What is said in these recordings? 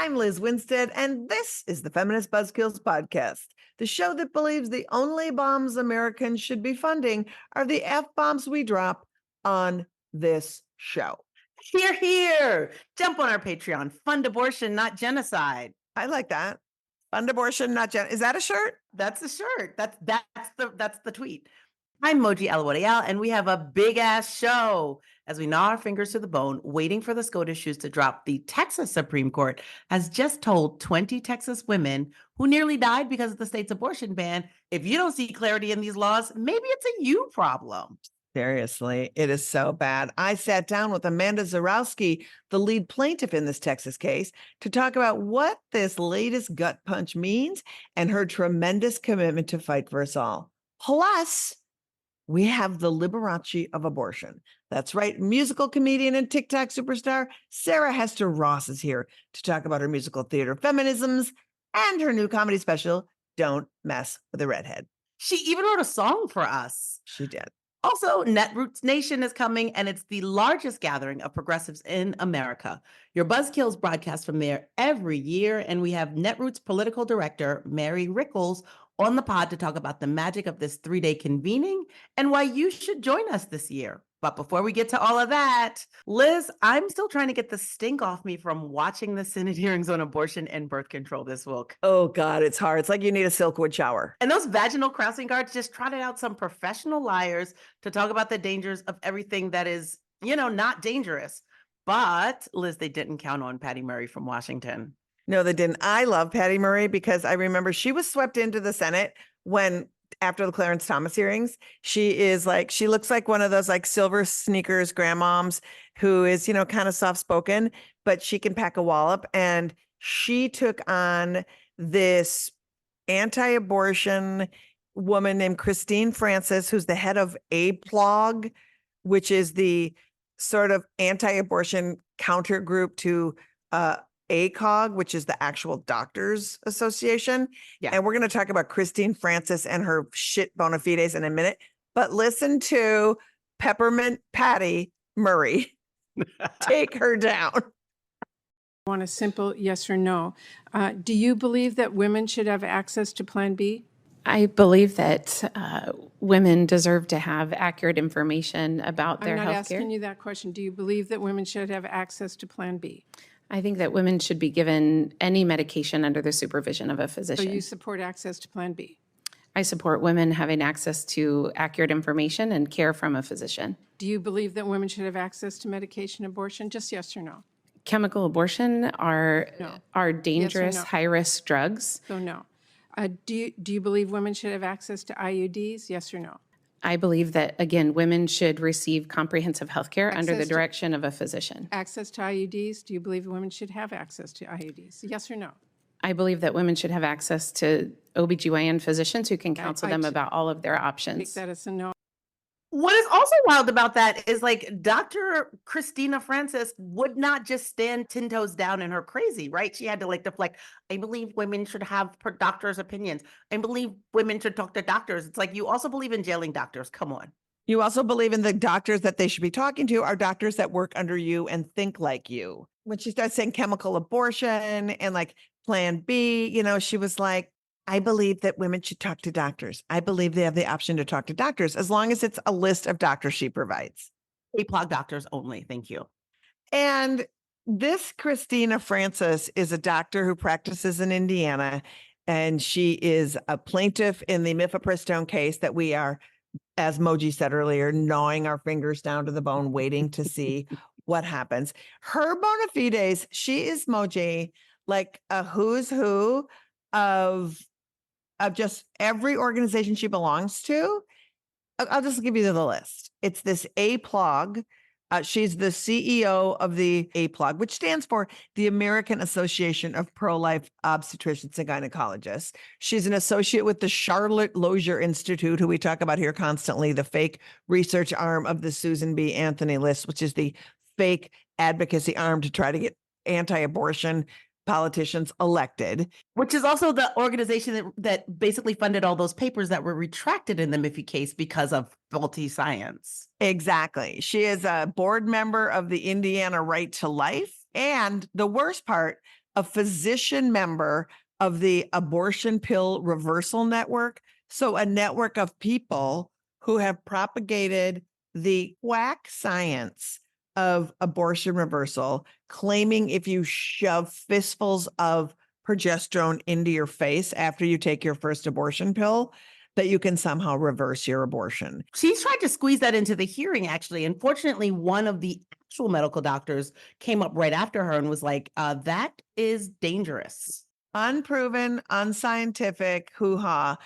I'm Liz Winstead, and this is the Feminist Buzzkills Podcast, the show that believes the only bombs Americans should be funding are the F-bombs we drop on this show. Hear, hear. Jump on our Patreon. Fund abortion, not genocide. I like that. Fund abortion, not is that a shirt? That's the shirt. That's the tweet. I'm Moji Alawadiel, and we have a big ass show. As we gnaw our fingers to the bone, waiting for the SCOTUS shoes to drop, the Texas Supreme Court has just told 20 Texas women who nearly died because of the state's abortion ban, if you don't see clarity in these laws, maybe it's a you problem. Seriously, it is so bad. I sat down with Amanda Zurawski, the lead plaintiff in this Texas case, to talk about what this latest gut punch means and her tremendous commitment to fight for us all. Plus, we have the Liberace of abortion. That's right. Musical comedian and TikTok superstar Sarah Hester Ross is here to talk about her musical theater feminisms and her new comedy special, Don't Mess with a Redhead. She even wrote a song for us. She did. Also, Netroots Nation is coming, and it's the largest gathering of progressives in America. Your Buzzkills broadcast from there every year, and we have Netroots political director, Mary Rickles, on the pod to talk about the magic of this 3-day convening and why you should join us this year. But before we get to all of that, Liz, I'm still trying to get the stink off me from watching the Senate hearings on abortion and birth control this week. Oh, God, it's hard. It's like you need a Silkwood shower. And those vaginal crossing guards just trotted out some professional liars to talk about the dangers of everything that is, not dangerous. But, Liz, they didn't count on Patty Murray from Washington. No, they didn't. I love Patty Murray because I remember she was swept into the Senate after the Clarence Thomas hearings. She looks like one of those like silver sneakers grandmoms who is, kind of soft spoken, but she can pack a wallop. And she took on this anti-abortion woman named Christine Francis, who's the head of APLOG, which is the sort of anti-abortion counter group to ACOG, which is the actual Doctors Association. Yeah. And we're going to talk about Christine Francis and her shit bona fides in a minute. But listen to Peppermint Patty Murray. Take her down. I want a simple yes or no. Do you believe that women should have access to Plan B? I believe that women deserve to have accurate information about their health care. I'm not asking you that question. Do you believe that women should have access to Plan B? I think that women should be given any medication under the supervision of a physician. So you support access to Plan B? I support women having access to accurate information and care from a physician. Do you believe that women should have access to medication abortion? Just yes or no? Chemical abortion are dangerous, Yes or no? high-risk drugs. So no. Do you believe women should have access to IUDs? Yes or no? I believe that, again, women should receive comprehensive health care under the Access to- direction of a physician. Access to IUDs? Do you believe women should have access to IUDs? Yes or no? I believe that women should have access to OBGYN physicians who can counsel them about all of their Take options. that as a no. What is also wild about that is Dr. Christina Francis would not just stand 10 toes down in her crazy, right? She had to deflect. I believe women should have doctors' opinions. I believe women should talk to doctors. It's like you also believe in jailing doctors. Come on. You also believe in the doctors that they should be talking to are doctors that work under you and think like you. When she started saying chemical abortion and Plan B, she was like, I believe that women should talk to doctors. I believe they have the option to talk to doctors as long as it's a list of doctors she provides. APLOG doctors only. Thank you. And this Christina Francis is a doctor who practices in Indiana, and she is a plaintiff in the mifepristone case that we are, as Moji said earlier, gnawing our fingers down to the bone, waiting to see what happens. Her bona fides, she is, Moji, like a who's who of just every organization she belongs to. I'll just give you the list. It's this APLOG. She's the CEO of the APLOG, which stands for the American Association of Pro-Life Obstetricians and Gynecologists. She's an associate with the Charlotte Lozier Institute, who we talk about here constantly, the fake research arm of the Susan B. Anthony list, which is the fake advocacy arm to try to get anti-abortion politicians elected. Which is also the organization that basically funded all those papers that were retracted in the Miffy case because of faulty science. Exactly. She is a board member of the Indiana Right to Life. And the worst part, a physician member of the Abortion Pill Reversal Network. So a network of people who have propagated the quack science of abortion reversal, claiming if you shove fistfuls of progesterone into your face after you take your first abortion pill, that you can somehow reverse your abortion. She's tried to squeeze that into the hearing, actually. Unfortunately, one of the actual medical doctors came up right after her and was like, that is dangerous. Unproven, unscientific hoo-ha.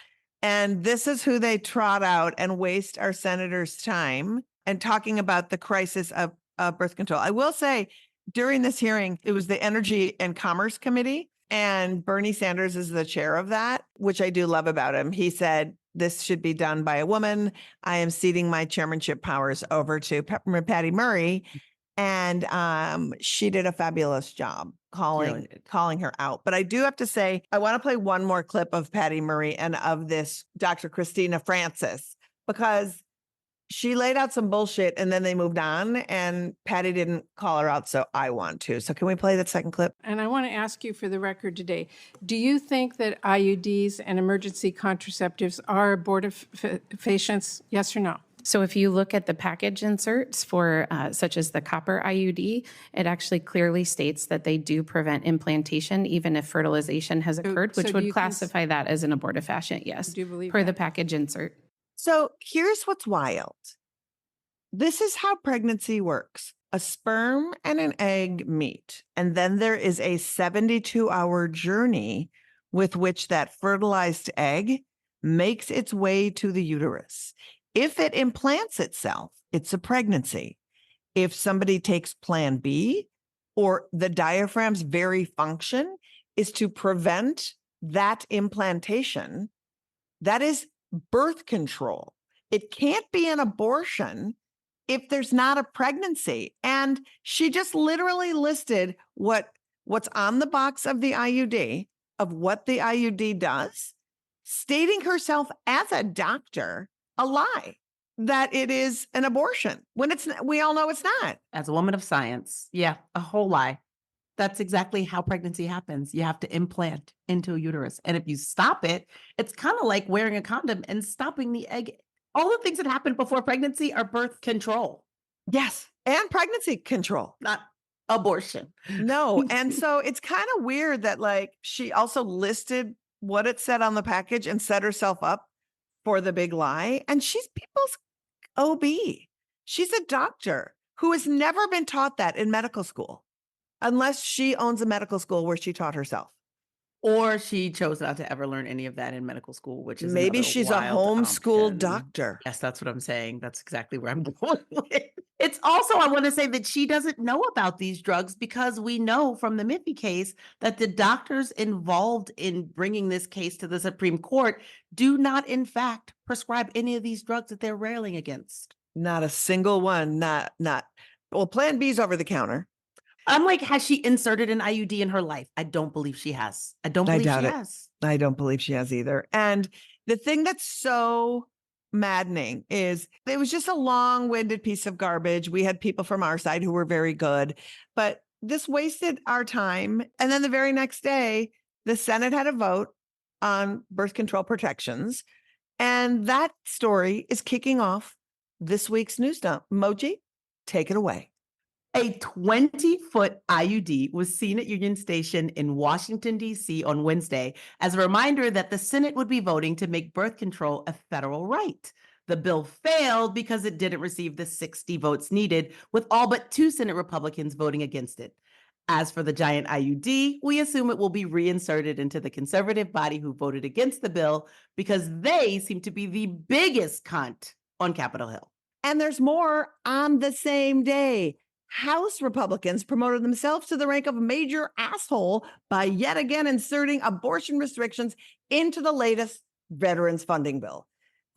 And this is who they trot out and waste our senators' time and talking about the crisis of birth control. I will say during this hearing, it was the Energy and Commerce Committee, and Bernie Sanders is the chair of that, which I do love about him. He said, this should be done by a woman. I am ceding my chairmanship powers over to Patty Murray. And she did a fabulous job calling her out. But I do have to say, I want to play one more clip of Patty Murray and of this Dr. Christina Francis, because she laid out some bullshit and then they moved on and Patty didn't call her out. So I want to. So can we play that second clip? And I want to ask you for the record today, do you think that IUDs and emergency contraceptives are abortifacients? Yes or no? So if you look at the package inserts for such as the copper IUD, it actually clearly states that they do prevent implantation even if fertilization has occurred, which so do would you classify that as an abortifacient, yes, Do you believe per the that? package insert. So here's what's wild. This is how pregnancy works. A sperm and an egg meet, and then there is a 72-hour journey with which that fertilized egg makes its way to the uterus. If it implants itself, it's a pregnancy. If somebody takes Plan B, or the diaphragm's very function is to prevent that implantation, that is birth control. It can't be an abortion if there's not a pregnancy. And she just literally listed what's on the box of the IUD, of what the IUD does, stating herself as a doctor a lie that it is an abortion when we all know it's not. As a woman of science, yeah, a whole lie. That's exactly how pregnancy happens. You have to implant into a uterus. And if you stop it, it's kind of like wearing a condom and stopping the egg. All the things that happen before pregnancy are birth control, Yes. And pregnancy control. not abortion. No. And so it's kind of weird that like she also listed what it said on the package and set herself up for the big lie. And she's people's OB. She's a doctor who has never been taught that in medical school, unless she owns a medical school where she taught herself. Or she chose not to ever learn any of that in medical school, which is Maybe another she's a wild homeschool option. doctor. Yes, that's what I'm saying. That's exactly where I'm going with. It's also, I want to say that she doesn't know about these drugs because we know from the Miffy case that the doctors involved in bringing this case to the Supreme Court do not, in fact, prescribe any of these drugs that they're railing against. Not a single one. Well, Plan B's over the counter. I'm like, has she inserted an IUD in her life? I don't believe she has. I don't believe doubt she it. has. I don't believe she has either. And the thing that's so maddening is it was just a long-winded piece of garbage. We had people from our side who were very good, but this wasted our time. And then the very next day, the Senate had a vote on birth control protections. And that story is kicking off this week's news dump. Moji, take it away. A 20-foot IUD was seen at Union Station in Washington, D.C. on Wednesday as a reminder that the Senate would be voting to make birth control a federal right. The bill failed because it didn't receive the 60 votes needed, with all but 2 Senate Republicans voting against it. As for the giant IUD, we assume it will be reinserted into the conservative body who voted against the bill because they seem to be the biggest cunt on Capitol Hill. And there's more on the same day. House Republicans promoted themselves to the rank of a major asshole by yet again inserting abortion restrictions into the latest veterans funding bill.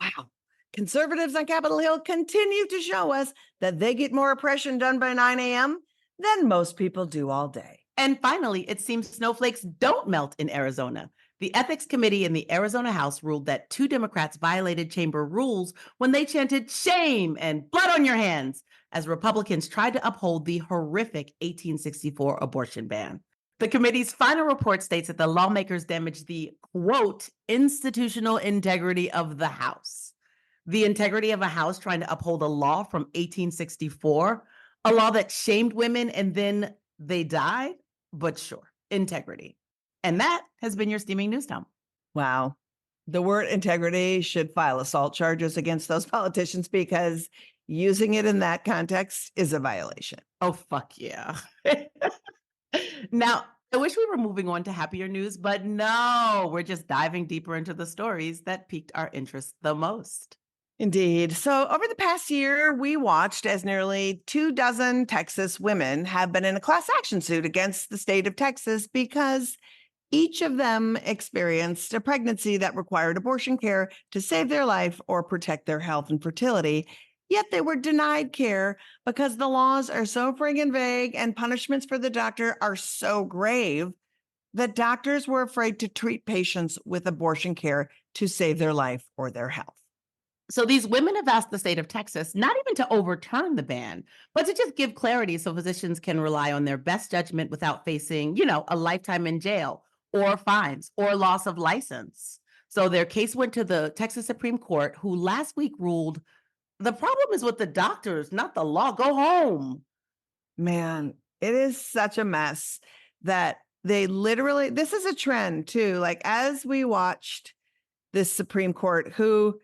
Wow. Conservatives on Capitol Hill continue to show us that they get more oppression done by 9 a.m. than most people do all day. And finally, it seems snowflakes don't melt in Arizona. The Ethics Committee in the Arizona House ruled that 2 Democrats violated chamber rules when they chanted shame and blood on your hands as Republicans tried to uphold the horrific 1864 abortion ban. The committee's final report states that the lawmakers damaged the, quote, institutional integrity of the House. The integrity of a House trying to uphold a law from 1864, a law that shamed women and then they died, but sure, integrity. And that has been your Steaming News Dump. Wow. The word integrity should file assault charges against those politicians because using it in that context is a violation. Oh, fuck yeah. Now, I wish we were moving on to happier news, but no, we're just diving deeper into the stories that piqued our interest the most. Indeed. So over the past year, we watched as nearly 24 Texas women have been in a class action suit against the state of Texas because each of them experienced a pregnancy that required abortion care to save their life or protect their health and fertility. Yet they were denied care because the laws are so friggin' vague and punishments for the doctor are so grave that doctors were afraid to treat patients with abortion care to save their life or their health. So these women have asked the state of Texas not even to overturn the ban, but to just give clarity so physicians can rely on their best judgment without facing, a lifetime in jail or fines or loss of license. So their case went to the Texas Supreme Court, who last week ruled the problem is with the doctors, not the law. Go home. Man, it is such a mess that they literally, this is a trend too. Like as we watched this Supreme Court, who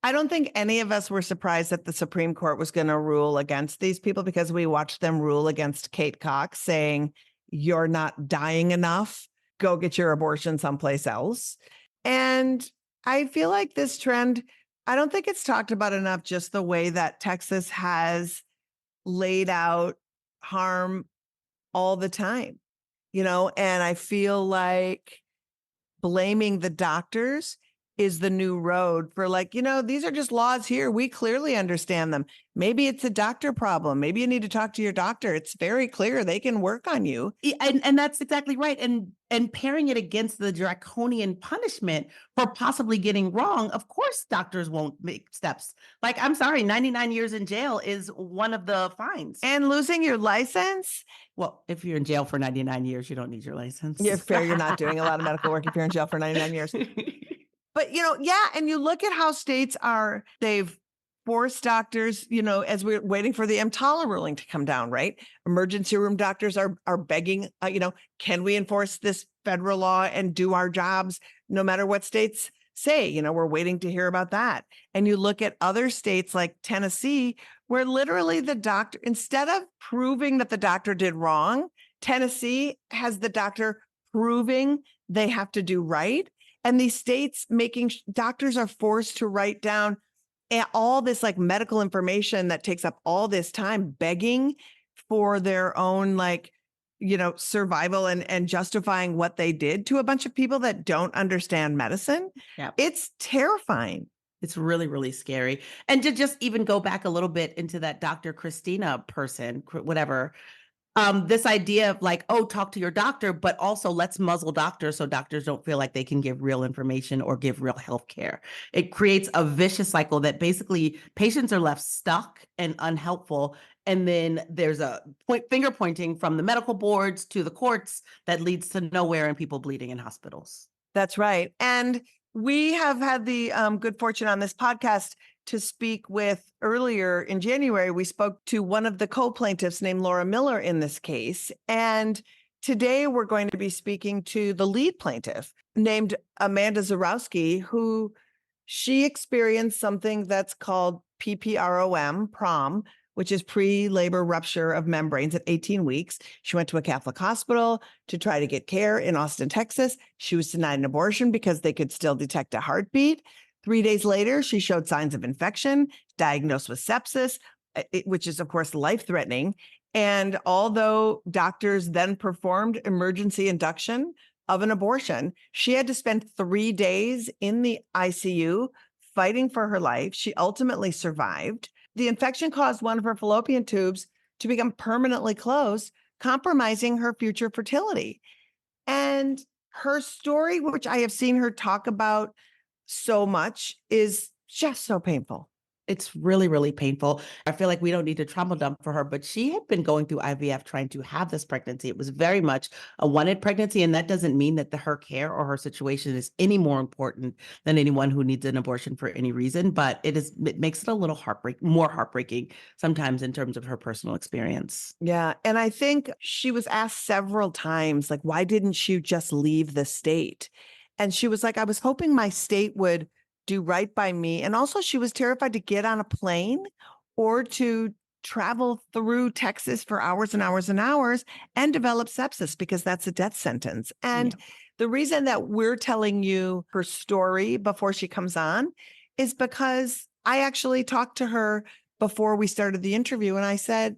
I don't think any of us were surprised that the Supreme Court was going to rule against these people because we watched them rule against Kate Cox saying, you're not dying enough, go get your abortion someplace else. And I feel like this trend, I don't think it's talked about enough, just the way that Texas has laid out harm all the time, and I feel like blaming the doctors is the new road for these are just laws here. We clearly understand them. Maybe it's a doctor problem. Maybe you need to talk to your doctor. It's very clear they can work on you. And that's exactly right. And pairing it against the draconian punishment for possibly getting wrong, of course, doctors won't make steps. Like, I'm sorry, 99 years in jail is one of the fines. And losing your license. Well, if you're in jail for 99 years, you don't need your license. You're fair. You're not doing a lot of medical work if you're in jail for 99 years. But, and you look at how states they've forced doctors, as we're waiting for the EMTALA ruling to come down, right? Emergency room doctors are begging, can we enforce this federal law and do our jobs no matter what states say? We're waiting to hear about that. And you look at other states like Tennessee, where literally the doctor, instead of proving that the doctor did wrong, Tennessee has the doctor proving they have to do right. And these states doctors are forced to write down all this medical information that takes up all this time, begging for their own survival and justifying what they did to a bunch of people that don't understand medicine. Yeah. It's terrifying. It's really, really scary. And to just even go back a little bit into that Dr. Christina person, whatever, this idea of talk to your doctor, but also let's muzzle doctors so doctors don't feel like they can give real information or give real health care. It creates a vicious cycle that basically patients are left stuck and unhelpful. And then there's a finger pointing from the medical boards to the courts that leads to nowhere and people bleeding in hospitals. That's right. And we have had the good fortune on this podcast to speak with earlier in January. We spoke to one of the co-plaintiffs named Laura Miller in this case. And today we're going to be speaking to the lead plaintiff named Amanda Zurawski, who she experienced something that's called PROM, which is pre-labor rupture of membranes at 18 weeks. She went to a Catholic hospital to try to get care in Austin, Texas. She was denied an abortion because they could still detect a heartbeat. 3 days later, she showed signs of infection, diagnosed with sepsis, which is, of course, life-threatening. And although doctors then performed emergency induction of an abortion, she had to spend 3 days in the ICU fighting for her life. She ultimately survived. The infection caused one of her fallopian tubes to become permanently closed, compromising her future fertility. And her story, which I have seen her talk about so much, is just so painful. It's really, really painful. I feel like we don't need to trauma dump for her, but she had been going through IVF trying to have this pregnancy. It was very much a wanted pregnancy. And that doesn't mean that her care or her situation is any more important than anyone who needs an abortion for any reason. But it makes it a little more heartbreaking sometimes in terms of her personal experience. Yeah. And I think she was asked several times, like, why didn't you just leave the state? And she was like, I was hoping my state would do right by me. And also, she was terrified to get on a plane or to travel through Texas for hours and hours and hours and develop sepsis because that's a death sentence. And the reason that we're telling you her story before she comes on is because I actually talked to her before we started the interview. And I said,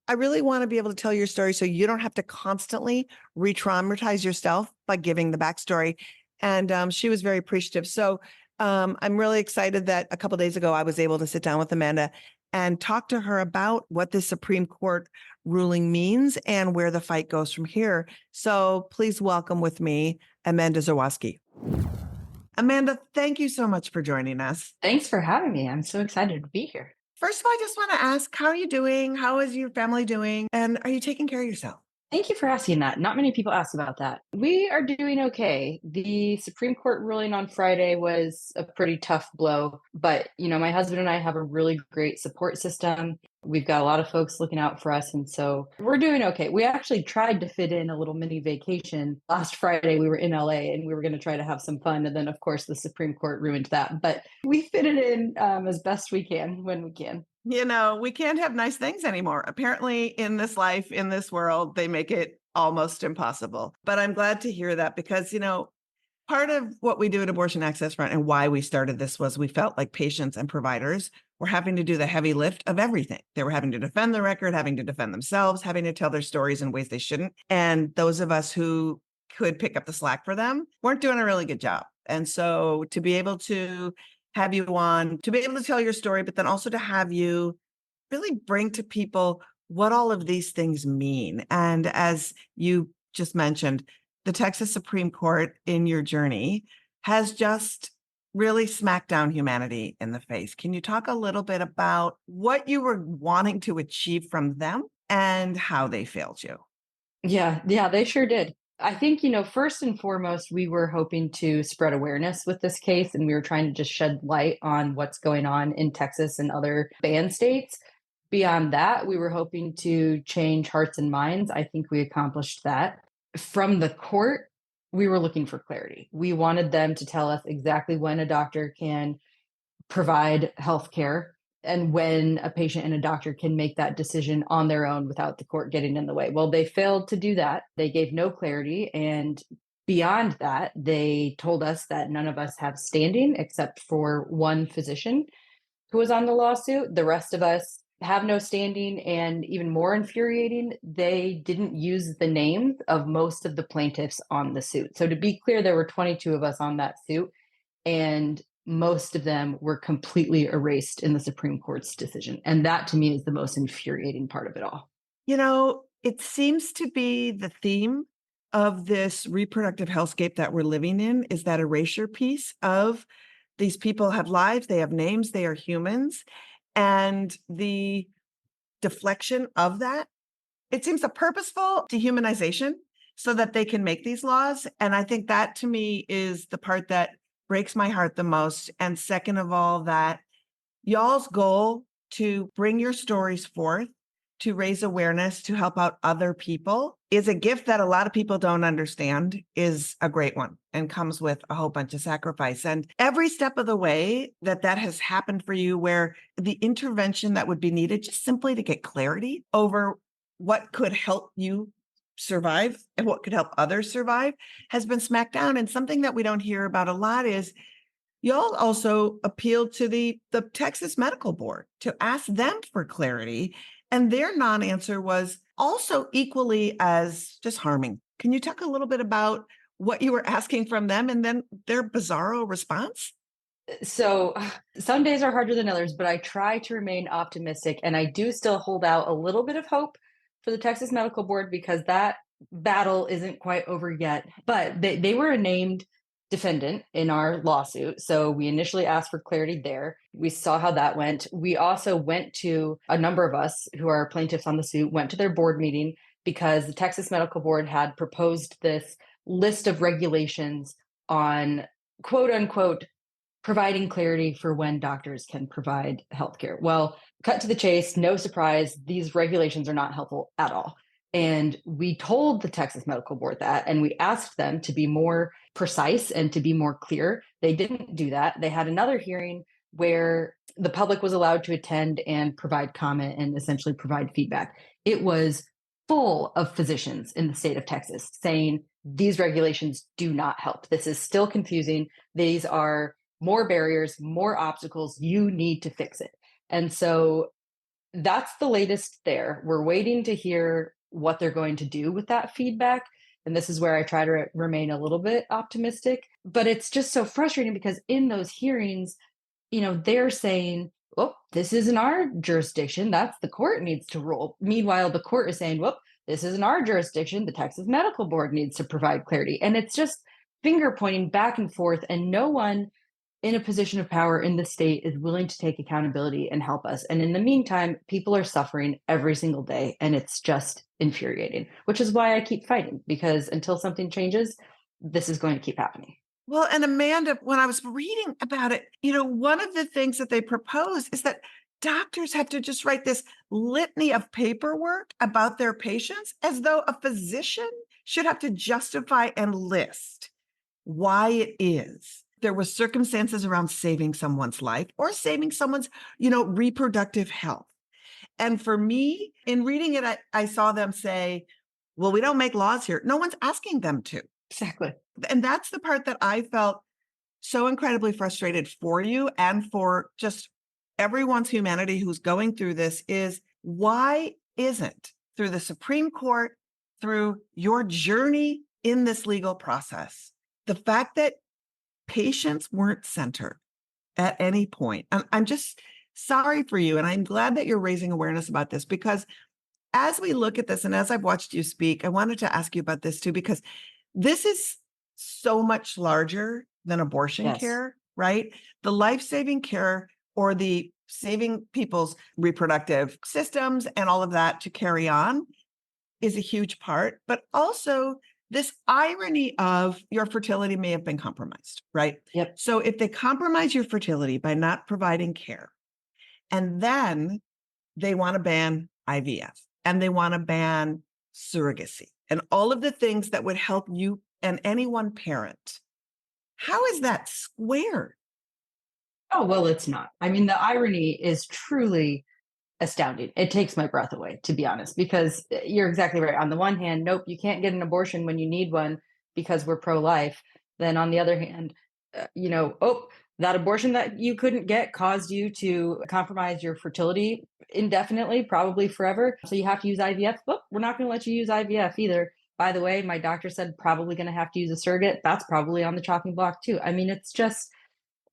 I really want to be able to tell your story so you don't have to constantly re-traumatize yourself by giving the backstory. And she was very appreciative. So I'm really excited that a couple of days ago, I was able to sit down with Amanda and talk to her about what the Supreme Court ruling means and where the fight goes from here. So please welcome with me, Amanda Zurawski. Amanda, thank you so much for joining us. Thanks for having me. I'm so excited to be here. First of all, I just want to ask, how are you doing? How is your family doing? And are you taking care of yourself? Thank you for asking that. Not many people ask about that. We are doing okay. The Supreme Court ruling on Friday was a pretty tough blow, but my husband and I have a really great support system. We've got a lot of folks looking out for us, and so we're doing okay. We actually tried to fit in a little mini vacation. Last Friday, we were in LA and we were going to try to have some fun, and then of course the Supreme Court ruined that, but we fit it in as best we can when we can. We can't have nice things anymore. Apparently, in this life, in this world, they make it almost impossible. But I'm glad to hear that because, part of what we do at Abortion Access Front and why we started this was we felt like patients and providers were having to do the heavy lift of everything. They were having to defend the record, having to defend themselves, having to tell their stories in ways they shouldn't. And those of us who could pick up the slack for them weren't doing a really good job. And so to be able to have you on, to be able to tell your story, but then also to have you really bring to people what all of these things mean. And as you just mentioned, the Texas Supreme Court in your journey has just really smacked down humanity in the face. Can you talk a little bit about what you were wanting to achieve from them and how they failed you? Yeah, they sure did. I think, first and foremost, we were hoping to spread awareness with this case, and we were trying to just shed light on what's going on in Texas and other banned states. Beyond that, we were hoping to change hearts and minds. I think we accomplished that. From the court, we were looking for clarity. We wanted them to tell us exactly when a doctor can provide health care and when a patient and a doctor can make that decision on their own without the court getting in the way. Well, they failed to do that. They gave no clarity. And beyond that, they told us that none of us have standing except for one physician who was on the lawsuit. The rest of us have no standing, and even more infuriating, they didn't use the names of most of the plaintiffs on the suit. So to be clear, there were 22 of us on that suit, and most of them were completely erased in the Supreme Court's decision. And that to me is the most infuriating part of it all. It seems to be the theme of this reproductive hellscape that we're living in is that erasure piece of these people have lives, they have names, they are humans. And the deflection of that, it seems a purposeful dehumanization so that they can make these laws. And I think that to me is the part that breaks my heart the most. And second of all, that y'all's goal to bring your stories forth, to raise awareness, to help out other people is a gift that a lot of people don't understand is a great one and comes with a whole bunch of sacrifice. And every step of the way that has happened for you, where the intervention that would be needed just simply to get clarity over what could help you survive and what could help others survive has been smacked down. And something that we don't hear about a lot is y'all also appealed to the Texas Medical Board to ask them for clarity. And their non-answer was also equally as just harming. Can you talk a little bit about what you were asking from them and then their bizarro response? So some days are harder than others, but I try to remain optimistic. And I do still hold out a little bit of hope for the Texas Medical Board because that battle isn't quite over yet. But they were named defendant in our lawsuit. So we initially asked for clarity there. We saw how that went. We also went to a number of us who are plaintiffs on the suit, went to their board meeting because the Texas Medical Board had proposed this list of regulations on quote unquote providing clarity for when doctors can provide healthcare. Well, cut to the chase, no surprise, these regulations are not helpful at all. And we told the Texas Medical Board that, and we asked them to be more precise and to be more clear. They didn't do that. They had another hearing where the public was allowed to attend and provide comment and essentially provide feedback. It was full of physicians in the state of Texas saying these regulations do not help. This is still confusing. These are more barriers, more obstacles. You need to fix it. And so that's the latest there. We're waiting to hear what they're going to do with that feedback. And this is where I try to remain a little bit optimistic. But it's just so frustrating because in those hearings, they're saying, well, this isn't our jurisdiction. That's the court needs to rule. Meanwhile, the court is saying, well, this isn't our jurisdiction. The Texas Medical Board needs to provide clarity. And it's just finger pointing back and forth. And no one in a position of power in the state is willing to take accountability and help us. And in the meantime, people are suffering every single day. And it's just infuriating, which is why I keep fighting, because until something changes, this is going to keep happening. Well, and Amanda, when I was reading about it, one of the things that they propose is that doctors have to just write this litany of paperwork about their patients as though a physician should have to justify and list why it is there were circumstances around saving someone's life or saving someone's, reproductive health. And for me, in reading it, I saw them say, well, we don't make laws here. No one's asking them to. Exactly. And that's the part that I felt so incredibly frustrated for you and for just everyone's humanity who's going through this is why isn't through the Supreme Court, through your journey in this legal process, the fact that patients weren't centered at any point. I'm just sorry for you. And I'm glad that you're raising awareness about this because as we look at this and as I've watched you speak, I wanted to ask you about this too, because this is so much larger than abortion care, right? The life-saving care or the saving people's reproductive systems and all of that to carry on is a huge part, but also this irony of your fertility may have been compromised, right? Yep. So if they compromise your fertility by not providing care, and then they want to ban IVF and they want to ban surrogacy and all of the things that would help you and any one parent, how is that squared? Oh, well, it's not. I mean, the irony is truly astounding. It takes my breath away, to be honest, because you're exactly right. On the one hand, nope, you can't get an abortion when you need one because we're pro-life. Then on the other hand, that abortion that you couldn't get caused you to compromise your fertility indefinitely, probably forever. So you have to use IVF. Well, we're not going to let you use IVF either. By the way, my doctor said probably going to have to use a surrogate. That's probably on the chopping block too. I mean, it's just,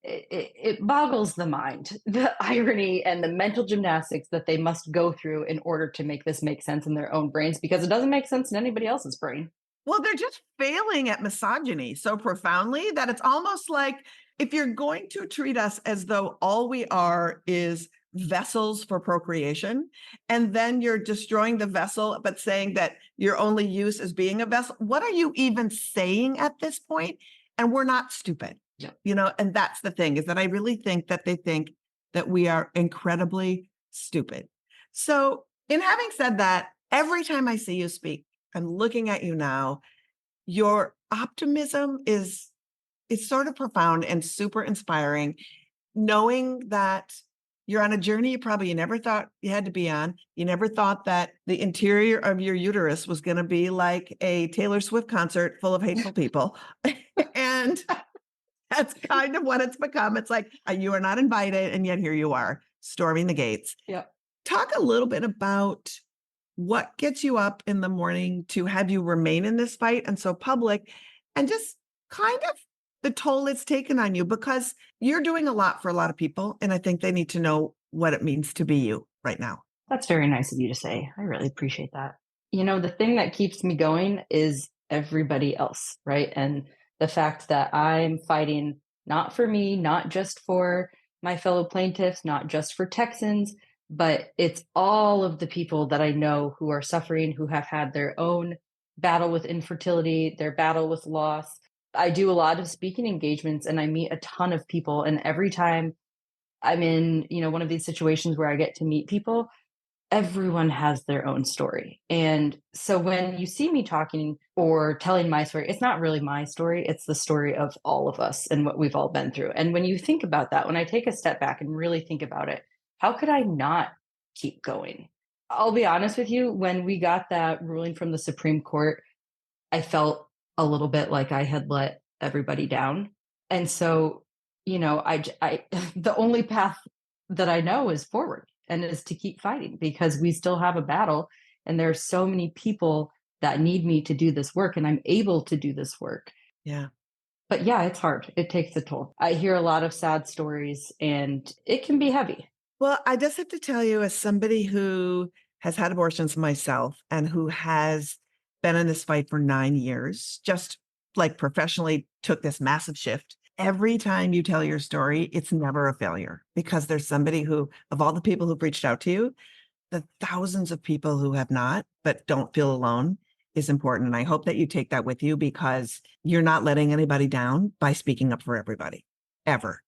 it boggles the mind, the irony and the mental gymnastics that they must go through in order to make this make sense in their own brains, because it doesn't make sense in anybody else's brain. Well, they're just failing at misogyny so profoundly that it's almost like if you're going to treat us as though all we are is vessels for procreation, and then you're destroying the vessel, but saying that your only use is being a vessel, what are you even saying at this point? And we're not stupid. Yeah. And that's the thing is that I really think that they think that we are incredibly stupid. So in having said that, every time I see you speak, I'm looking at you now, your optimism is sort of profound and super inspiring, knowing that you're on a journey you never thought you had to be on. You never thought that the interior of your uterus was going to be like a Taylor Swift concert full of hateful people. And that's kind of what it's become. It's like you are not invited, and yet here you are storming the gates. Yeah. Talk a little bit about what gets you up in the morning to have you remain in this fight and so public, and just kind of the toll it's taken on you, because you're doing a lot for a lot of people. And I think they need to know what it means to be you right now. That's very nice of you to say. I really appreciate that. The thing that keeps me going is everybody else, right? And the fact that I'm fighting not for me, not just for my fellow plaintiffs, not just for Texans, but it's all of the people that I know who are suffering, who have had their own battle with infertility, their battle with loss. I do a lot of speaking engagements and I meet a ton of people. And every time I'm in, one of these situations where I get to meet people, everyone has their own story. And so when you see me talking or telling my story, it's not really my story, it's the story of all of us and what we've all been through. And when you think about that, when I take a step back and really think about it, how could I not keep going? I'll be honest with you, when we got that ruling from the Supreme Court, I felt a little bit like I had let everybody down. And so, I the only path that I know is forward and is to keep fighting because we still have a battle and there's so many people that need me to do this work and I'm able to do this work. Yeah. But yeah, it's hard. It takes a toll. I hear a lot of sad stories and it can be heavy. Well, I just have to tell you, as somebody who has had abortions myself and who has been in this fight for 9 years, just like professionally took this massive shift. Every time you tell your story, it's never a failure because there's somebody who, of all the people who've reached out to you, the thousands of people who have not, but don't feel alone is important. And I hope that you take that with you because you're not letting anybody down by speaking up for everybody, ever.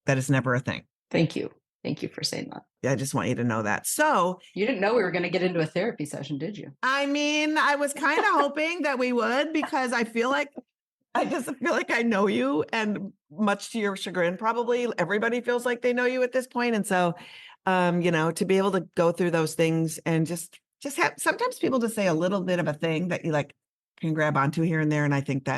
That is never a thing. Thank you. Thank you for saying that. I just want you to know that. So you didn't know we were going to get into a therapy session, did you? I mean, I was kind of hoping that we would because I just feel like I know you, and much to your chagrin, probably everybody feels like they know you at this point. And so, to be able to go through those things and just have sometimes people just say a little bit of a thing that you like can grab onto here and there. And I think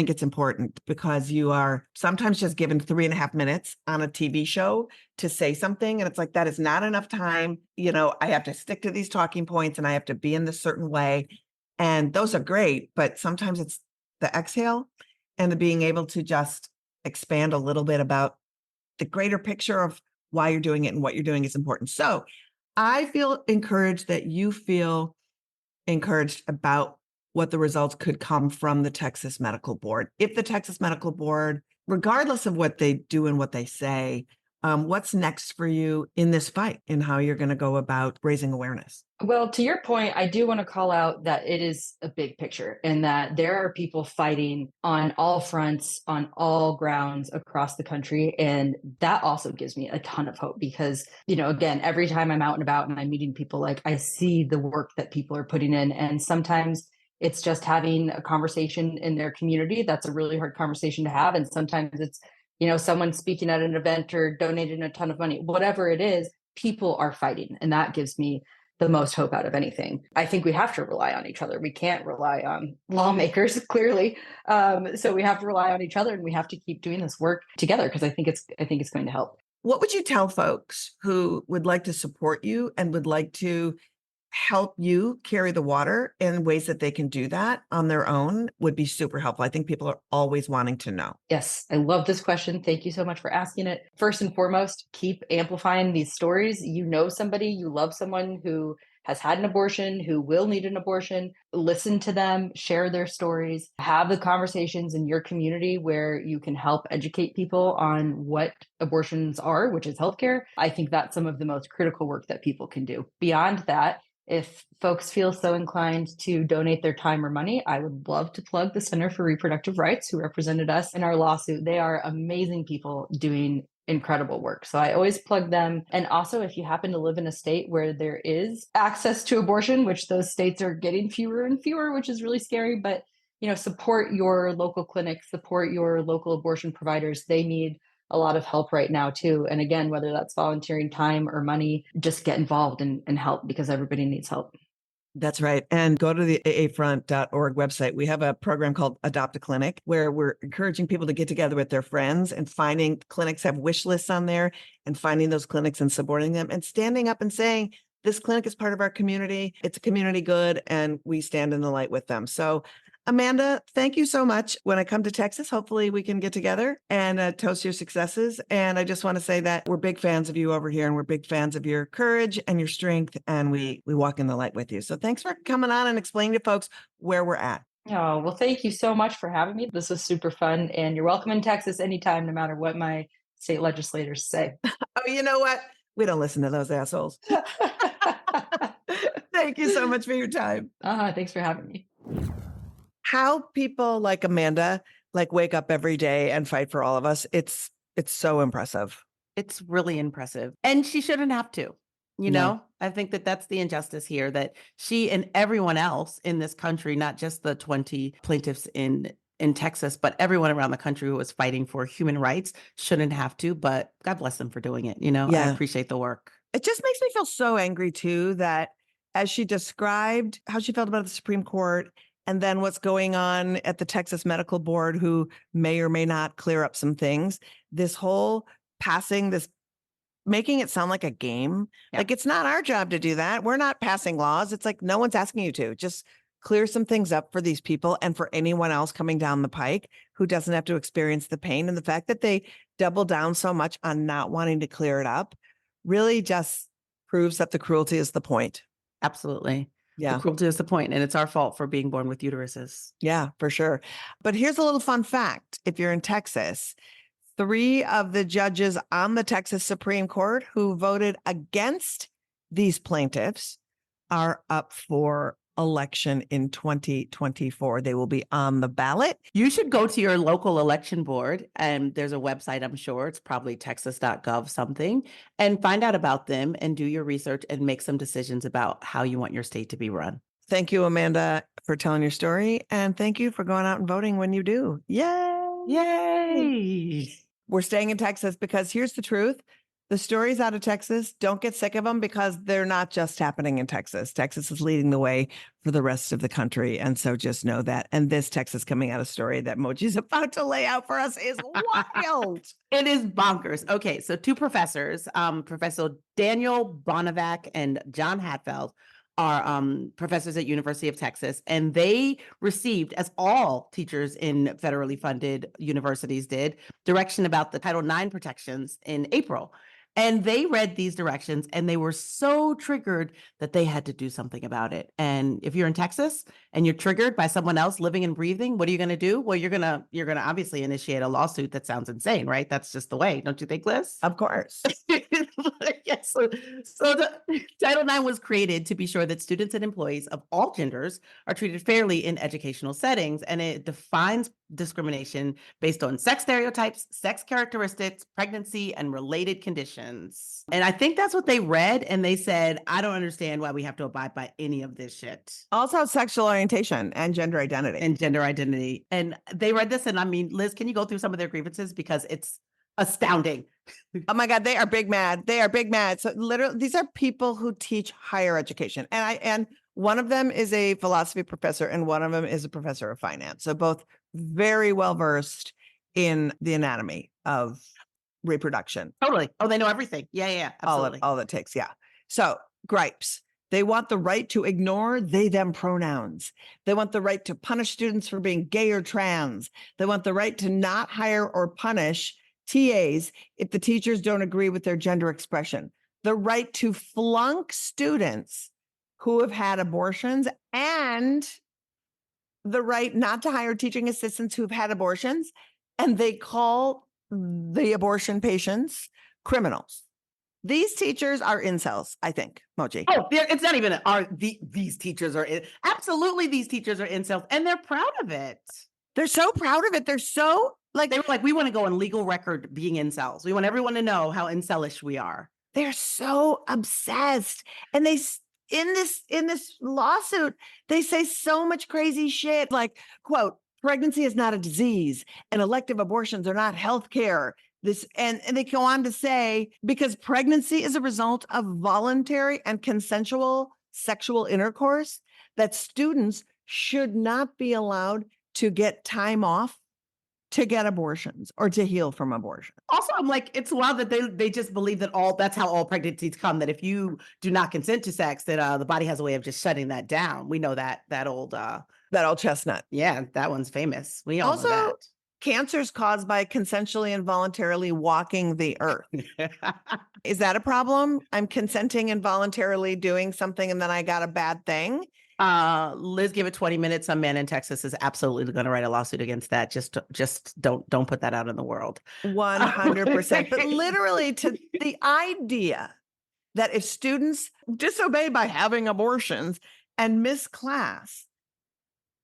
it's important because you are sometimes just given 3.5 minutes on a TV show to say something. And it's like, that is not enough time. I have to stick to these talking points and I have to be in this certain way. And those are great, but sometimes it's the exhale and the being able to just expand a little bit about the greater picture of why you're doing it and what you're doing is important. So I feel encouraged that you feel encouraged about what the results could come from the Texas Medical Board. If the Texas Medical Board, regardless of what they do and what they say, what's next for you in this fight and how you're going to go about raising awareness? Well, to your point, I do want to call out that it is a big picture and that there are people fighting on all fronts, on all grounds across the country. And that also gives me a ton of hope because, again, every time I'm out and about and I'm meeting people, like I see the work that people are putting in. And sometimes it's just having a conversation in their community. That's a really hard conversation to have. And sometimes it's, someone speaking at an event or donating a ton of money, whatever it is, people are fighting. And that gives me the most hope out of anything. I think we have to rely on each other. We can't rely on lawmakers, clearly. So we have to rely on each other and we have to keep doing this work together because I think it's going to help. What would you tell folks who would like to support you and would like to help you carry the water in ways that they can do that on their own would be super helpful? I think people are always wanting to know. Yes, I love this question. Thank you so much for asking it. First and foremost, keep amplifying these stories. Somebody, you love someone who has had an abortion, who will need an abortion. Listen to them, share their stories, have the conversations in your community where you can help educate people on what abortions are, which is healthcare. I think that's some of the most critical work that people can do. Beyond that, if folks feel so inclined to donate their time or money, I would love to plug the Center for Reproductive Rights, who represented us in our lawsuit. They are amazing people doing incredible work. So I always plug them. And also, if you happen to live in a state where there is access to abortion, which those states are getting fewer and fewer, which is really scary, but support your local clinics, support your local abortion providers. They need a lot of help right now too. And again, whether that's volunteering time or money, just get involved and help because everybody needs help. That's right. And go to the aafront.org website. We have a program called Adopt a Clinic where we're encouraging people to get together with their friends and finding clinics have wish lists on there and finding those clinics and supporting them and standing up and saying, this clinic is part of our community. It's a community good and we stand in the light with them. So Amanda, thank you so much. When I come to Texas, hopefully we can get together and toast your successes. And I just want to say that we're big fans of you over here and we're big fans of your courage and your strength. And we walk in the light with you. So thanks for coming on and explaining to folks where we're at. Oh, well, thank you so much for having me. This was super fun. And you're welcome in Texas anytime, no matter what my state legislators say. Oh, you know what? We don't listen to those assholes. Thank you so much for your time. Thanks for having me. How people like Amanda wake up every day and fight for all of us. It's so impressive. It's really impressive. And she shouldn't have to. You No. know, I think that that's the injustice here, that she and everyone else in this country, not just the 20 plaintiffs in Texas, but everyone around the country who was fighting for human rights shouldn't have to, but God bless them for doing it. You know, I Yeah. appreciate the work. It just makes me feel so angry too that as she described how she felt about the Supreme Court and then what's going on at the Texas Medical Board, who may or may not clear up some things, this whole passing this, making it sound like a game. Yeah. Like it's not our job to do that. We're not passing laws. It's like no one's asking you to. Just clear some things up for these people and for anyone else coming down the pike who doesn't have to experience the pain. And the fact that they double down so much on not wanting to clear it up really just proves that the cruelty is the point. Absolutely. Yeah. The cruelty is the point, and it's our fault for being born with uteruses. Yeah, for sure. But here's a little fun fact. If you're in Texas, 3 of the judges on the Texas Supreme Court who voted against these plaintiffs are up for election in 2024. They will be on the ballot. You should go to your local election board, and there's a website, I'm sure it's probably texas.gov something, and find out about them and do your research and make some decisions about how you want your state to be run. Thank you, Amanda, for telling your story. And thank you for going out and voting when you do. Yay! Yay! We're staying in Texas because here's the truth. The stories out of Texas, don't get sick of them because they're not just happening in Texas. Texas is leading the way for the rest of the country. And so just know that. And this Texas coming out story that Moji's about to lay out for us is wild. It is bonkers. Okay, so 2 professors, Professor Daniel Bonavac and John Hatfield, are professors at University of Texas, and they received, as all teachers in federally funded universities did, direction about the Title IX protections in April. And they read these directions and they were so triggered that they had to do something about it. And if you're in Texas and you're triggered by someone else living and breathing, what are you going to do? Well, you're going to obviously initiate a lawsuit. That sounds insane, right? That's just the way. Don't you think, Liz? Of course. Yes. So the Title IX was created to be sure that students and employees of all genders are treated fairly in educational settings. And it defines discrimination based on sex stereotypes, sex characteristics, pregnancy, and related conditions. And I think that's what they read. And they said, I don't understand why we have to abide by any of this shit. Also sexual orientation and gender identity. And they read this. And I mean, Liz, can you go through some of their grievances? Because it's astounding. Oh my God, they are big mad. They are big mad. So literally, these are people who teach higher education. And one of them is a philosophy professor and one of them is a professor of finance. So both very well versed in the anatomy of reproduction. Totally. Oh, they know everything. Yeah, absolutely. All it takes. Yeah. So gripes. They want the right to ignore they, them pronouns. They want the right to punish students for being gay or trans. They want the right to not hire or punish TAs if the teachers don't agree with their gender expression. The right to flunk students who have had abortions, and the right not to hire teaching assistants who've had abortions. And they call the abortion patients criminals. These teachers are incels, I think, Moji. Oh, it's not even these teachers are absolutely these teachers are incels, and they're proud of it. They're so proud of it. They're so they were like, we want to go on legal record being incels. We want everyone to know how incelish we are. They're so obsessed, and they in this lawsuit they say so much crazy shit, like, quote, pregnancy is not a disease, and elective abortions are not health care. And they go on to say, because pregnancy is a result of voluntary and consensual sexual intercourse, that students should not be allowed to get time off to get abortions or to heal from abortion. Also, I'm like, it's wild that they just believe that that's how all pregnancies come, that if you do not consent to sex, that the body has a way of just shutting that down. We know that old chestnut. Yeah, that one's famous. We all also know that. Cancers caused by consensually and voluntarily walking the earth. Is that a problem? I'm consenting and voluntarily doing something and then I got a bad thing. Liz, give it 20 minutes. Some man in Texas is absolutely going to write a lawsuit against that. Just don't put that out in the world. 100%. But literally, to the idea that if students disobey by having abortions and miss class,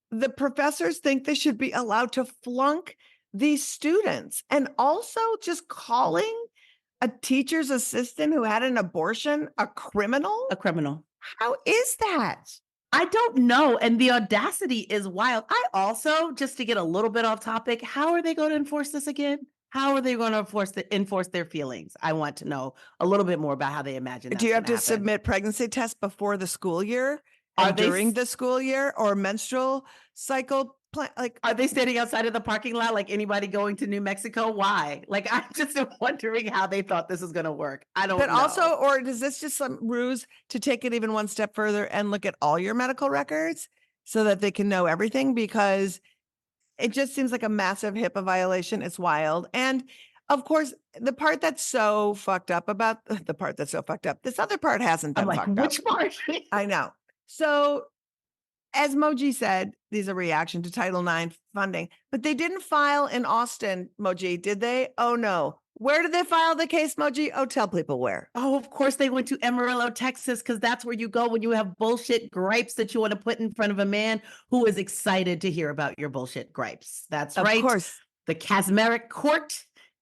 the professors think they should be allowed to flunk these students. And also just calling a teacher's assistant who had an abortion a criminal? A criminal. How is that? I don't know. And the audacity is wild. I also, just to get a little bit off topic, how are they going to enforce this again? How are they going to enforce their feelings? I want to know a little bit more about how they imagine. Do you have to submit pregnancy tests before the school year? Are they during the school year or menstrual cycle? Are they standing outside of the parking lot like anybody going to New Mexico? Why? Like, I'm just wondering how they thought this was going to work. I don't know. But also, or is this just some ruse to take it even one step further and look at all your medical records so that they can know everything? Because it just seems like a massive HIPAA violation. It's wild. And of course, the part that's so fucked up about this other part hasn't been fucked up. Which part? I know. So as Moji said, these are reaction to Title IX funding, but they didn't file in Austin, Moji, did they? Oh no. Where did they file the case, Moji? Oh, tell people where. Oh, of course they went to Amarillo, Texas, because that's where you go when you have bullshit gripes that you want to put in front of a man who is excited to hear about your bullshit gripes. That's right. Of course. The Kasmeric Court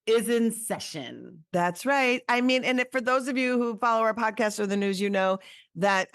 is in session. That's right. I mean, and for those of you who follow our podcast or the news, you know that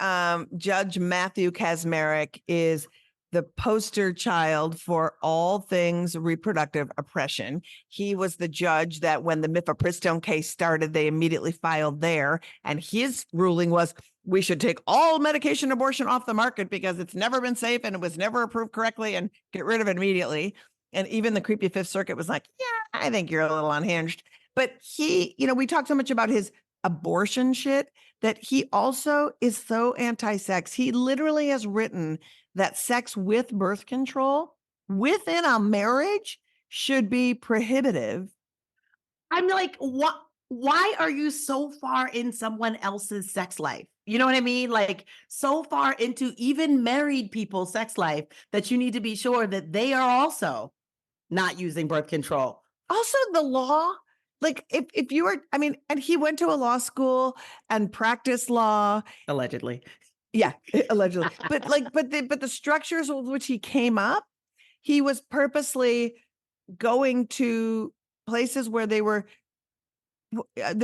Judge Matthew Kasmeric is the poster child for all things reproductive oppression. He was the judge that when the mifepristone case started, they immediately filed there. And his ruling was we should take all medication abortion off the market because it's never been safe and it was never approved correctly and get rid of it immediately. And even the creepy Fifth Circuit was like, yeah, I think you're a little unhinged. But he, we talk so much about his abortion shit that he also is so anti-sex. He literally has written that sex with birth control within a marriage should be prohibitive. I'm like, what? Why are you so far in someone else's sex life? You know what I mean? Like so far into even married people's sex life that you need to be sure that they are also not using birth control. Also the law, like if you were, and he went to a law school and practiced law. Allegedly. Yeah, allegedly. But the structures with which he came up, he was purposely going to places where their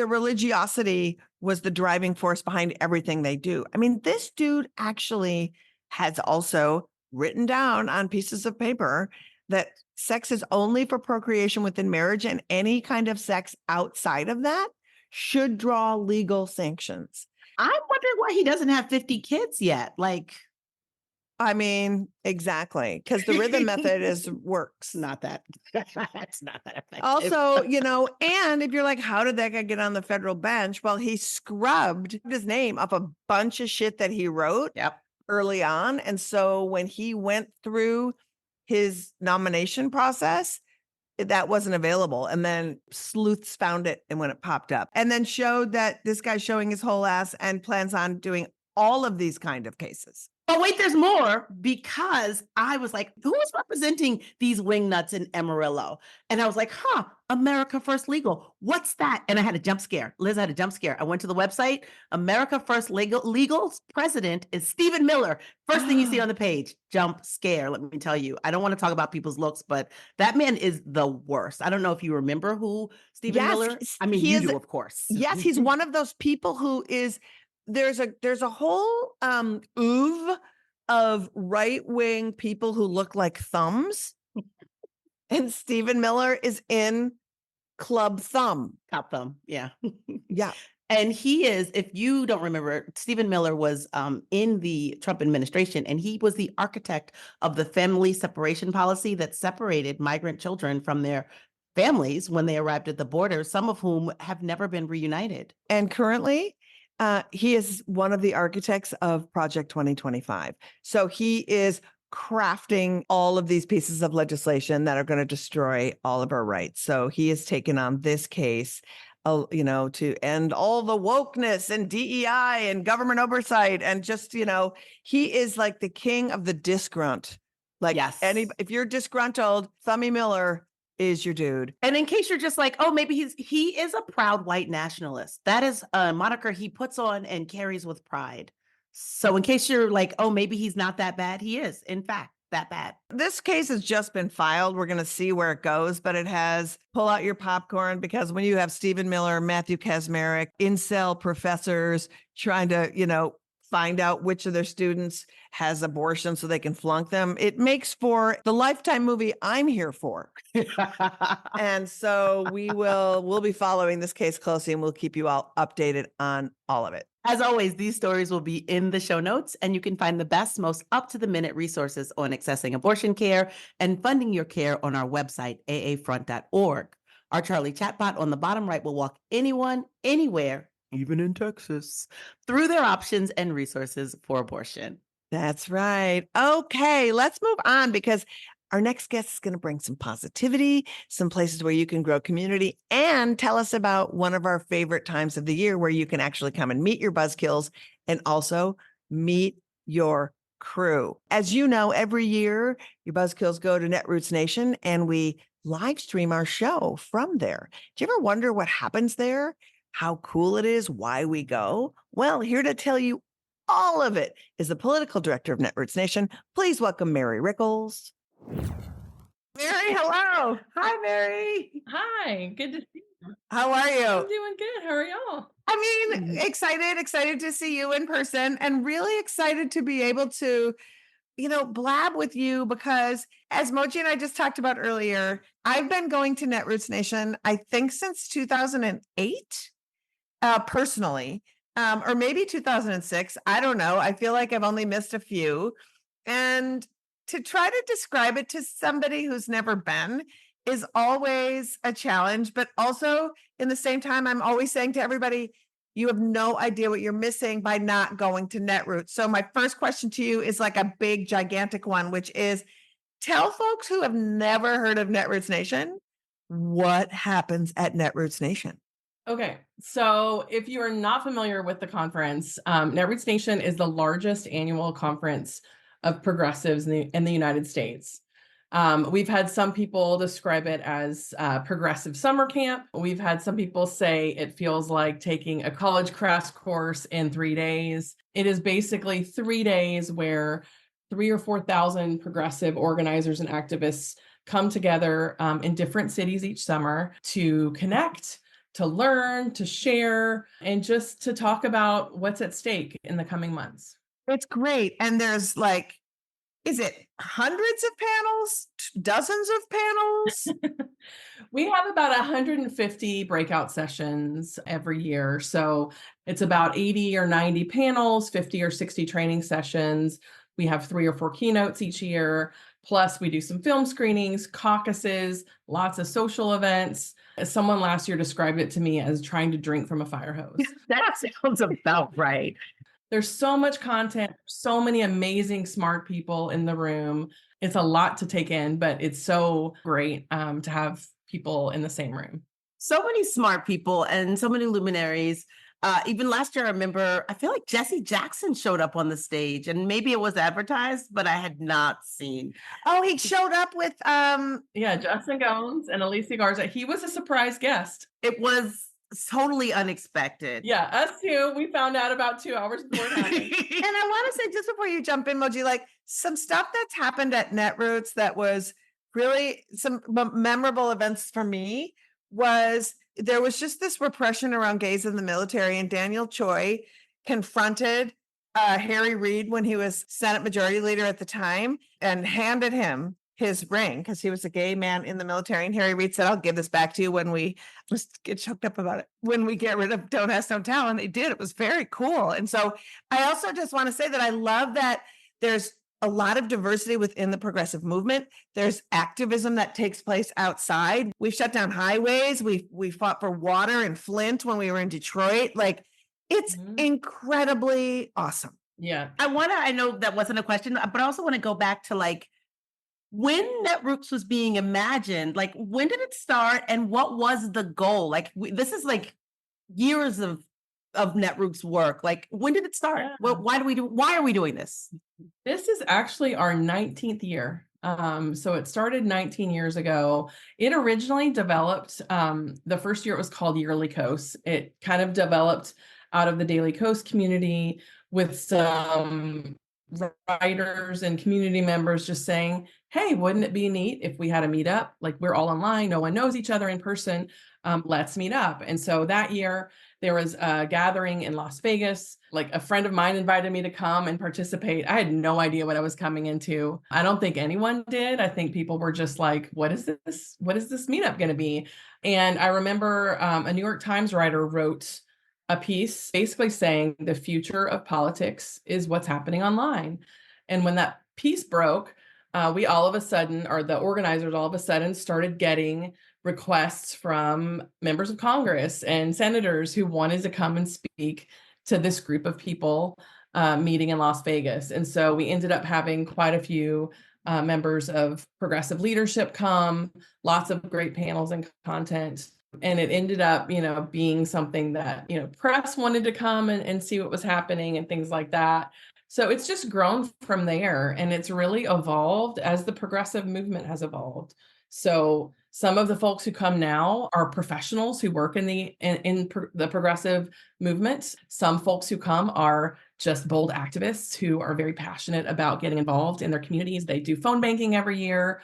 religiosity was the driving force behind everything they do. I mean, this dude actually has also written down on pieces of paper that sex is only for procreation within marriage, and any kind of sex outside of that should draw legal sanctions. I'm wondering why he doesn't have 50 kids yet. Exactly. Because the rhythm method works. Not that. It's not that effective. Also, and if you're like, how did that guy get on the federal bench? Well, he scrubbed his name off a bunch of shit that he wrote early on. And so when he went through his nomination process, that wasn't available. And then sleuths found it and when it popped up and then showed that this guy's showing his whole ass and plans on doing all of these kind of cases. Oh, wait, there's more, because I was like, who is representing these wingnuts in Amarillo? And I was like, America First Legal. What's that? And I had a jump scare. Liz had a jump scare. I went to the website. America First Legal's president is Stephen Miller. First thing you see on the page, jump scare. Let me tell you, I don't want to talk about people's looks, but that man is the worst. I don't know if you remember who Stephen Miller. I mean, you do, of course. Yes, he's one of those people who is. There's a whole oeuvre of right-wing people who look like thumbs. And Stephen Miller is in Club Thumb. Top Thumb, yeah. Yeah. And he is, if you don't remember, Stephen Miller was in the Trump administration, and he was the architect of the family separation policy that separated migrant children from their families when they arrived at the border, some of whom have never been reunited. And currently, he is one of the architects of Project 2025. So he is crafting all of these pieces of legislation that are going to destroy all of our rights. So he has taken on this case. to end all the wokeness and DEI and government oversight. And just, he is like the king of the disgrunt. Like Yes. if you're disgruntled, Thummy Miller is your dude. And in case you're just like, oh, maybe he is a proud white nationalist. That is a moniker he puts on and carries with pride. So in case you're like, oh, maybe he's not that bad, he is, in fact, that bad. This case has just been filed. We're going to see where it goes, but it has pull out your popcorn, because when you have Stephen Miller, Matthew Kaczmarek, incel professors trying to, find out which of their students has abortion so they can flunk them, it makes for the Lifetime movie I'm here for. And so we'll be following this case closely, and we'll keep you all updated on all of it. As always, these stories will be in the show notes, and you can find the best, most up-to-the-minute resources on accessing abortion care and funding your care on our website, aafront.org. Our Charlie chatbot on the bottom right will walk anyone, anywhere, even in Texas, through their options and resources for abortion. That's right. Okay, let's move on, because our next guest is going to bring some positivity, some places where you can grow community, and tell us about one of our favorite times of the year where you can actually come and meet your buzzkills and also meet your crew. As you know, every year your buzzkills go to Netroots Nation and we live stream our show from there. Do you ever wonder what happens there? How cool it is, why we go? Well, here to tell you all of it is the political director of Netroots Nation. Please welcome Mary Rickles. Mary, hello. Hi, Mary. Hi, good to see you. How are you? I'm doing good. How are y'all? I mean, excited to see you in person, and really excited to be able to, blab with you, because as Moji and I just talked about earlier, I've been going to Netroots Nation, I think since 2008, personally, or maybe 2006. I don't know. I feel like I've only missed a few. And to try to describe it to somebody who's never been is always a challenge, but also in the same time, I'm always saying to everybody, you have no idea what you're missing by not going to Netroots. So my first question to you is like a big, gigantic one, which is, tell folks who have never heard of Netroots Nation, what happens at Netroots Nation? Okay, so if you are not familiar with the conference, Netroots Nation is the largest annual conference of progressives in the United States. We've had some people describe it as progressive summer camp. We've had some people say it feels like taking a college crash course in 3 days. It is basically 3 days where 3,000 or 4,000 progressive organizers and activists come together in different cities each summer to connect, to learn, to share, and just to talk about what's at stake in the coming months. It's great. And there's like, is it hundreds of panels, dozens of panels? We have about 150 breakout sessions every year. So it's about 80 or 90 panels, 50 or 60 training sessions. We have 3 or 4 keynotes each year. Plus, we do some film screenings, caucuses, lots of social events. Someone last year described it to me as trying to drink from a fire hose. That sounds about right. There's so much content, so many amazing, smart people in the room. It's a lot to take in, but it's so great to have people in the same room. So many smart people and so many luminaries. Even last year, I remember, I feel like Jesse Jackson showed up on the stage, and maybe it was advertised, but I had not seen. Oh, he showed up with Justin Gomes and Alicia Garza. He was a surprise guest. It was totally unexpected. Yeah, us too. We found out about 2 hours before it happened. And I want to say, just before you jump in, Moji, like some stuff that's happened at Netroots that was really some memorable events for me was there was just this repression around gays in the military, and Daniel Choi confronted Harry Reid when he was Senate Majority Leader at the time and handed him his ring because he was a gay man in the military. And Harry Reid said, I'll give this back to you when we just get choked up about it, when we get rid of Don't Ask, Don't Tell. And they did. It was very cool. And so I also just want to say that I love that there's a lot of diversity within the progressive movement. There's activism that takes place outside. We've shut down highways. We fought for water in Flint when we were in Detroit. Like, it's incredibly awesome. Yeah. I know that wasn't a question, but I also want to go back to like when Netroots was being imagined, like when did it start and what was the goal? Like this is like years of Netroots work. Like when did it start? Yeah. Why are we doing this? This is actually our 19th year. So it started 19 years ago. It originally developed, the first year it was called Yearly Coast. It kind of developed out of the Daily Coast community with some writers and community members just saying, hey, wouldn't it be neat if we had a meetup? Like we're all online, no one knows each other in person. Let's meet up. And so that year there was a gathering in Las Vegas. Like a friend of mine invited me to come and participate. I had no idea what I was coming into. I don't think anyone did. I think people were just like, what is this? What is this meetup going to be? And I remember a New York Times writer wrote a piece basically saying the future of politics is what's happening online. And when that piece broke, we all of a sudden, or the organizers all of a sudden started getting requests from members of Congress and senators who wanted to come and speak to this group of people meeting in Las Vegas. And so we ended up having quite a few members of progressive leadership come, lots of great panels and content. And it ended up, being something that, press wanted to come and see what was happening and things like that. So it's just grown from there, and it's really evolved as the progressive movement has evolved. So some of the folks who come now are professionals who work in the progressive movement. Some folks who come are just bold activists who are very passionate about getting involved in their communities. They do phone banking every year.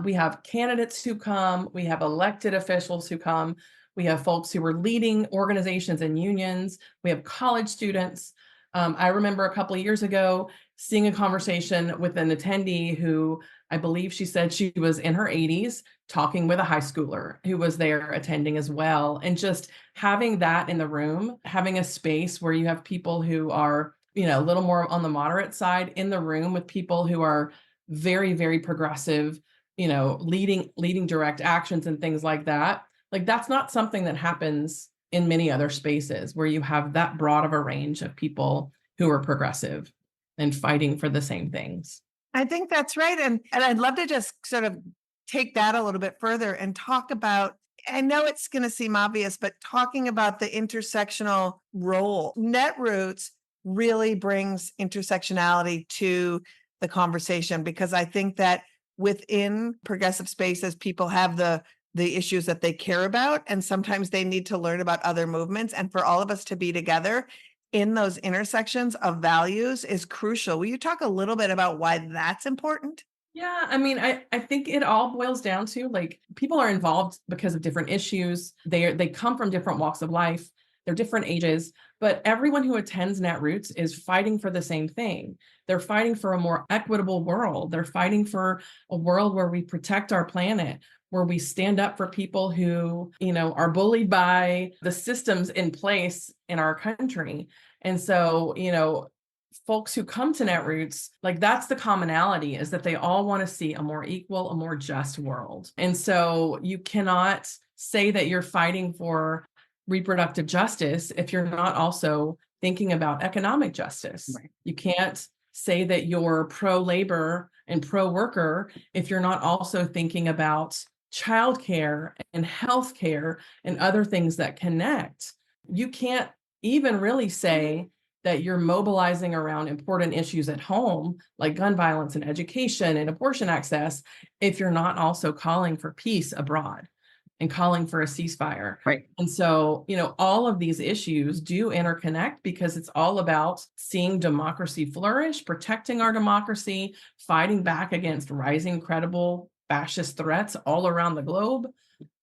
We have candidates who come. We have elected officials who come. We have folks who are leading organizations and unions. We have college students. I remember a couple of years ago seeing a conversation with an attendee who I believe she said she was in her 80s talking with a high schooler who was there attending as well. And just having that in the room, having a space where you have people who are, a little more on the moderate side in the room with people who are very, very progressive, leading direct actions and things like that. Like that's not something that happens in many other spaces where you have that broad of a range of people who are progressive and fighting for the same things. I think that's right. And I'd love to just sort of take that a little bit further and talk about, I know it's going to seem obvious, but talking about the intersectional role. Netroots really brings intersectionality to the conversation, because I think that within progressive spaces, people have the issues that they care about, and sometimes they need to learn about other movements. And for all of us to be together in those intersections of values is crucial. Will you talk a little bit about why that's important? Yeah, I mean, I think it all boils down to like people are involved because of different issues. They come from different walks of life. They're different ages, but everyone who attends Netroots is fighting for the same thing. They're fighting for a more equitable world. They're fighting for a world where we protect our planet, where we stand up for people who, are bullied by the systems in place in our country. And so, folks who come to Netroots, like that's the commonality, is that they all want to see a more equal, a more just world. And so you cannot say that you're fighting for reproductive justice if you're not also thinking about economic justice. Right. You can't say that you're pro-labor and pro-worker if you're not also thinking about childcare and healthcare and other things that connect. You can't even really say that you're mobilizing around important issues at home, like gun violence and education and abortion access, if you're not also calling for peace abroad and calling for a ceasefire. Right. And so, all of these issues do interconnect, because it's all about seeing democracy flourish, protecting our democracy, fighting back against rising credible fascist threats all around the globe.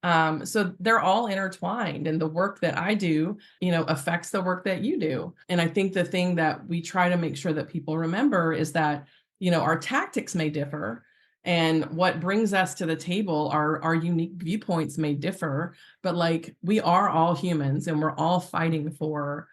So they're all intertwined, and the work that I do, affects the work that you do. And I think the thing that we try to make sure that people remember is that, our tactics may differ, and what brings us to the table, our unique viewpoints may differ, but like we are all humans and we're all fighting for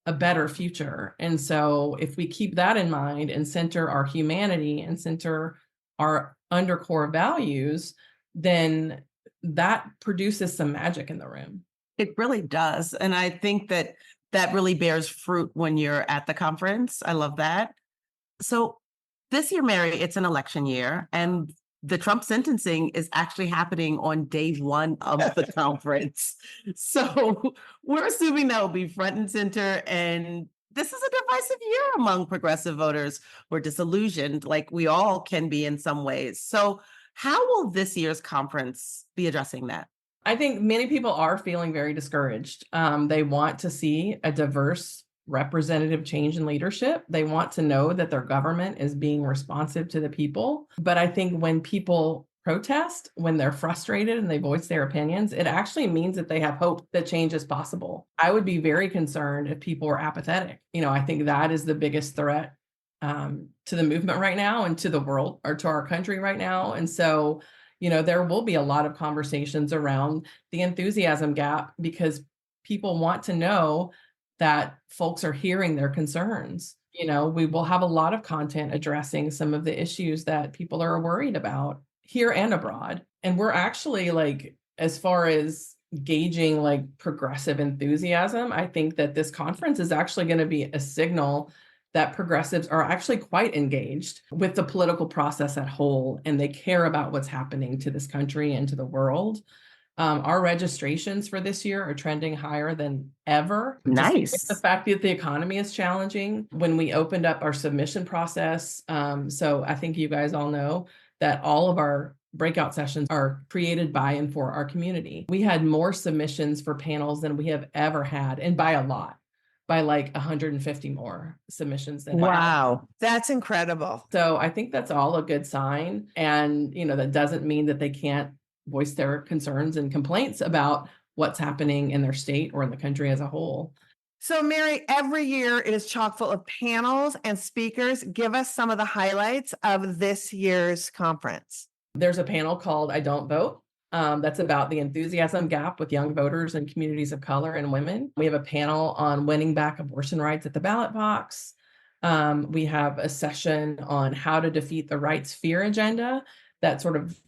a better future. And so if we keep that in mind and center our humanity and center our undercore values, then that produces some magic in the room. It really does. And I think that really bears fruit when you're at the conference. I love that. So this year, Mary, it's an election year, and the Trump sentencing is actually happening on day one of the conference. So we're assuming that will be front and center. And this is a divisive year among progressive voters who are disillusioned, like we all can be in some ways. So how will this year's conference be addressing that? I think many people are feeling very discouraged. They want to see a diverse representative change in leadership. They want to know that their government is being responsive to the people. But I think when people protest, when they're frustrated and they voice their opinions, it actually means that they have hope that change is possible. I would be very concerned if people were apathetic. I think that is the biggest threat to the movement right now and to the world, or to our country right now. And so, there will be a lot of conversations around the enthusiasm gap, because people want to know that folks are hearing their concerns. We will have a lot of content addressing some of the issues that people are worried about here and abroad. And we're actually, like, as far as gauging like progressive enthusiasm, I think that this conference is actually going to be a signal that progressives are actually quite engaged with the political process at whole, and they care about what's happening to this country and to the world. Our registrations for this year are trending higher than ever. Nice. Despite the fact that the economy is challenging. When we opened up our submission process, so I think you guys all know that all of our breakout sessions are created by and for our community. We had more submissions for panels than we have ever had, and by a lot. By like 150 more submissions than Wow, that's incredible. So I think that's all a good sign. And, that doesn't mean that they can't voice their concerns and complaints about what's happening in their state or in the country as a whole. So, Mary, every year it is chock full of panels and speakers. Give us some of the highlights of this year's conference. There's a panel called I Don't Vote. That's about the enthusiasm gap with young voters and communities of color and women. We have a panel on winning back abortion rights at the ballot box. We have a session on how to defeat the rights fear agenda that sort of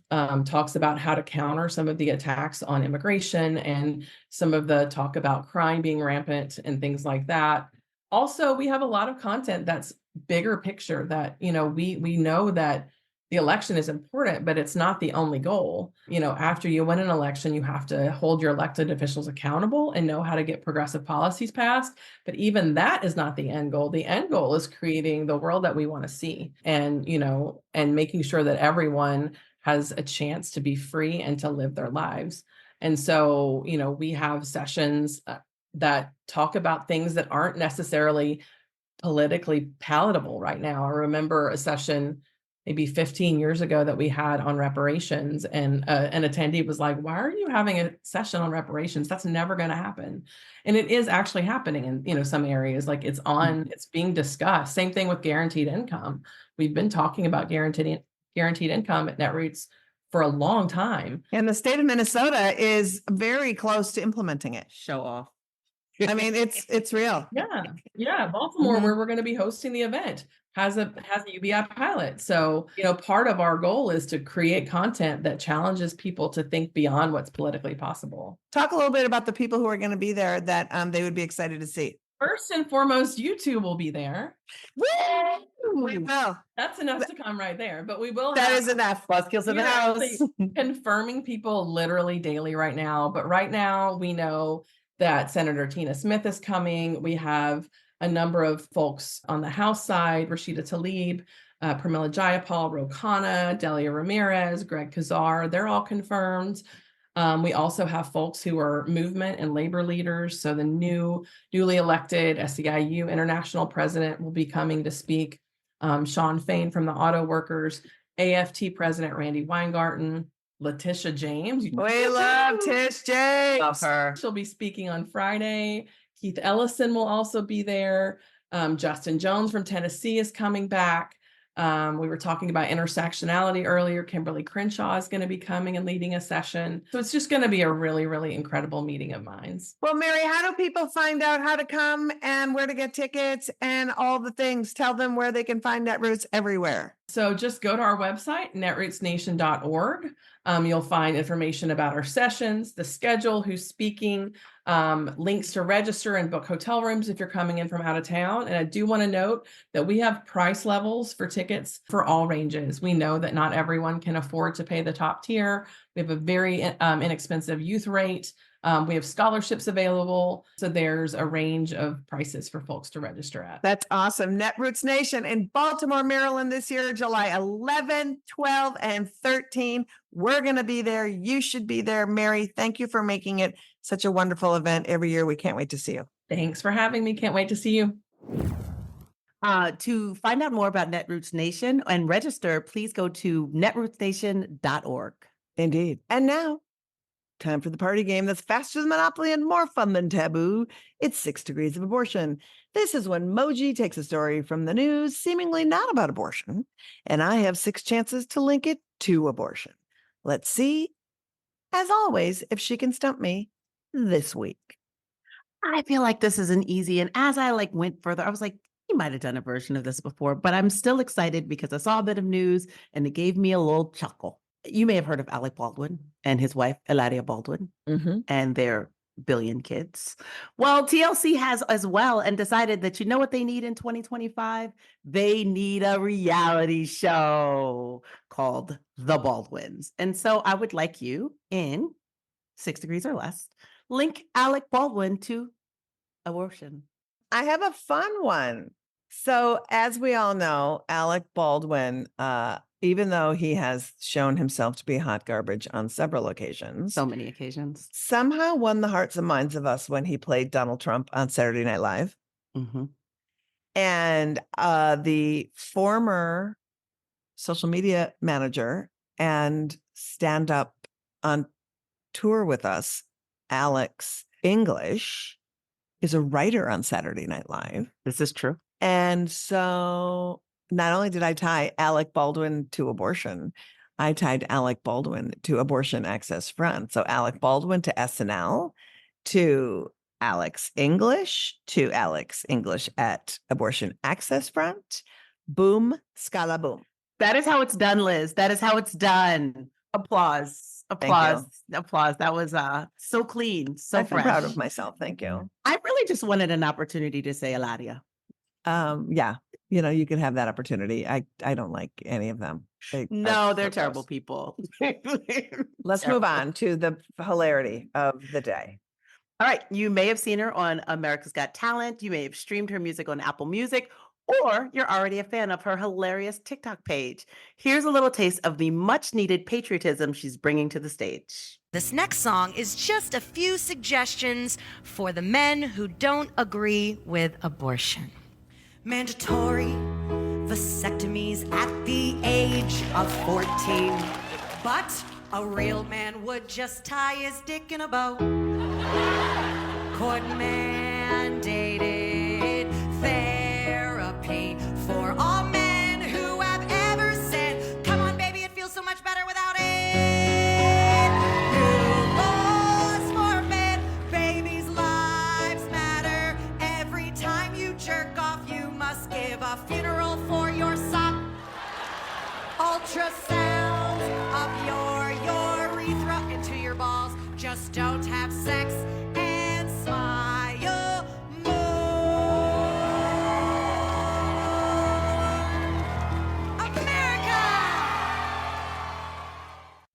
talks about how to counter some of the attacks on immigration and some of the talk about crime being rampant and things like that. Also, we have a lot of content that's bigger picture that, we know that the election is important, but it's not the only goal. After you win an election, you have to hold your elected officials accountable and know how to get progressive policies passed. But even that is not the end goal. The end goal is creating the world that we want to see, and, and making sure that everyone has a chance to be free and to live their lives. And so, we have sessions that talk about things that aren't necessarily politically palatable right now. I remember a session maybe 15 years ago that we had on reparations, and an attendee was like, why are you having a session on reparations? That's never going to happen. And it is actually happening in, some areas. Like, it's being discussed. Same thing with guaranteed income. We've been talking about guaranteed income at Netroots for a long time. And the state of Minnesota is very close to implementing it. Show off. I mean, it's real. Yeah. Baltimore, where we're going to be hosting the event, has a UBI pilot. So, part of our goal is to create content that challenges people to think beyond what's politically possible. Talk a little bit about the people who are going to be there that they would be excited to see. First and foremost, you two will be there. Woo! We will. That's enough to come right there. But we will. That is enough. Buzzkills in the We're house. actually confirming people literally daily right now. But right now, we know that Senator Tina Smith is coming. We have a number of folks on the House side: Rashida Tlaib, Pramila Jayapal, Ro Khanna, Delia Ramirez, Greg Kazar. They're all confirmed. We also have folks who are movement and labor leaders. So the newly elected SEIU International President will be coming to speak. Sean Fain from the Auto Workers, AFT President Randy Weingarten, Letitia James. We love Tish James. Love her. She'll be speaking on Friday. Keith Ellison will also be there. Justin Jones from Tennessee is coming back. We were talking about intersectionality earlier. Kimberly Crenshaw is going to be coming and leading a session. So it's just going to be a really, really incredible meeting of minds. Well, Mary, how do people find out how to come and where to get tickets and all the things? Tell them where they can find Netroots everywhere. So just go to our website, netrootsnation.org. You'll find information about our sessions, the schedule, who's speaking, links to register and book hotel rooms if you're coming in from out of town. And I do want to note that we have price levels for tickets for all ranges. We know that not everyone can afford to pay the top tier. We have a very inexpensive youth rate. We have scholarships available. So there's a range of prices for folks to register at. That's awesome. Netroots Nation in Baltimore, Maryland this year, July 11, 12, and 13. We're going to be there. You should be there. Mary, thank you for making it such a wonderful event every year. We can't wait to see you. Thanks for having me. Can't wait to see you. To find out more about Netroots Nation and register, please go to netrootsnation.org. Indeed. And now, time for the party game that's faster than Monopoly and more fun than Taboo. It's 6 Degrees of Abortion. This is when Moji takes a story from the news, seemingly not about abortion, and I have 6 chances to link it to abortion. Let's see, as always, if she can stump me this week. I feel like this is an easy, and as I went further, I was like, you might have done a version of this before, but I'm still excited because I saw a bit of news and it gave me a little chuckle. You may have heard of Alec Baldwin and his wife, Eladia Baldwin, and their billion kids. Well, TLC has as well and decided that you know what they need in 2025? They need a reality show called The Baldwins. And so I would like you in 6 Degrees or Less, link Alec Baldwin to abortion. I have a fun one. So, as we all know, Alec Baldwin, even though he has shown himself to be hot garbage on several occasions, So many occasions. somehow won the hearts and minds of us when he played Donald Trump on Saturday Night Live. And the former social media manager and stand-up on tour with us, Alex English, is a writer on Saturday Night Live. This is true. And so not only did I tie Alec Baldwin to abortion, I tied Alec Baldwin to Abortion Access Front. So Alec Baldwin to SNL, to Alex English, to Alex English at Abortion Access Front. Boom, scala boom. That is how it's done, Liz. That is how it's done. Applause. Applause. Applause. That was so clean, so I feel fresh. proud of myself. Thank you. I really just wanted an opportunity to say Eladia. Yeah, you know, you could have that opportunity. I don't like any of them. No, they're terrible people. Let's move on to the hilarity of the day. All right. You may have seen her on America's Got Talent. You may have streamed her music on Apple Music, or you're already a fan of her hilarious TikTok page. Here's a little taste of the much needed patriotism she's bringing to the stage. This next song is just a few suggestions for the men who don't agree with abortion. Mandatory vasectomies at the age of 14. But a real man would just tie his dick in a bow. Court mandated therapy for all men who have ever said, come on, baby, it feels so much better without it. New laws for men, babies' lives matter. Every time you jerk off, you must give a funeral for your son. Ultrasounds of your urethra into your balls. Just don't have sex and smile more. America!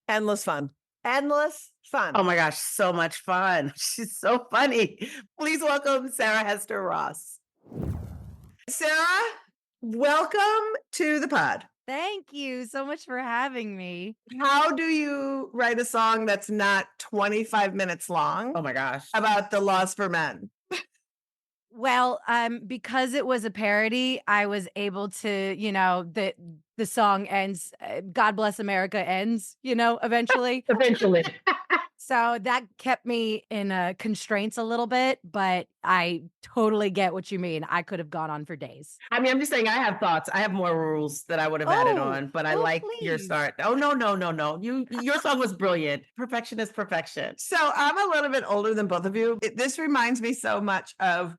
Endless fun. Endless fun. Oh my gosh, so much fun. She's so funny. Please welcome Sarah Hester Ross. Sarah, welcome to the pod. Thank you so much for having me. How do you write a song that's not 25 minutes long Oh my gosh. about the laws for men? Well, because it was a parody, I was able to, the song ends, God Bless America ends, eventually. Eventually. So that kept me in constraints a little bit, but I totally get what you mean. I could have gone on for days. I mean, I'm just saying I have thoughts. I have more rules that I would have added Oh, on, but I oh, like your please. start. Oh, no. Your song was brilliant. Perfection is perfection. So I'm a little bit older than both of you. This reminds me so much of,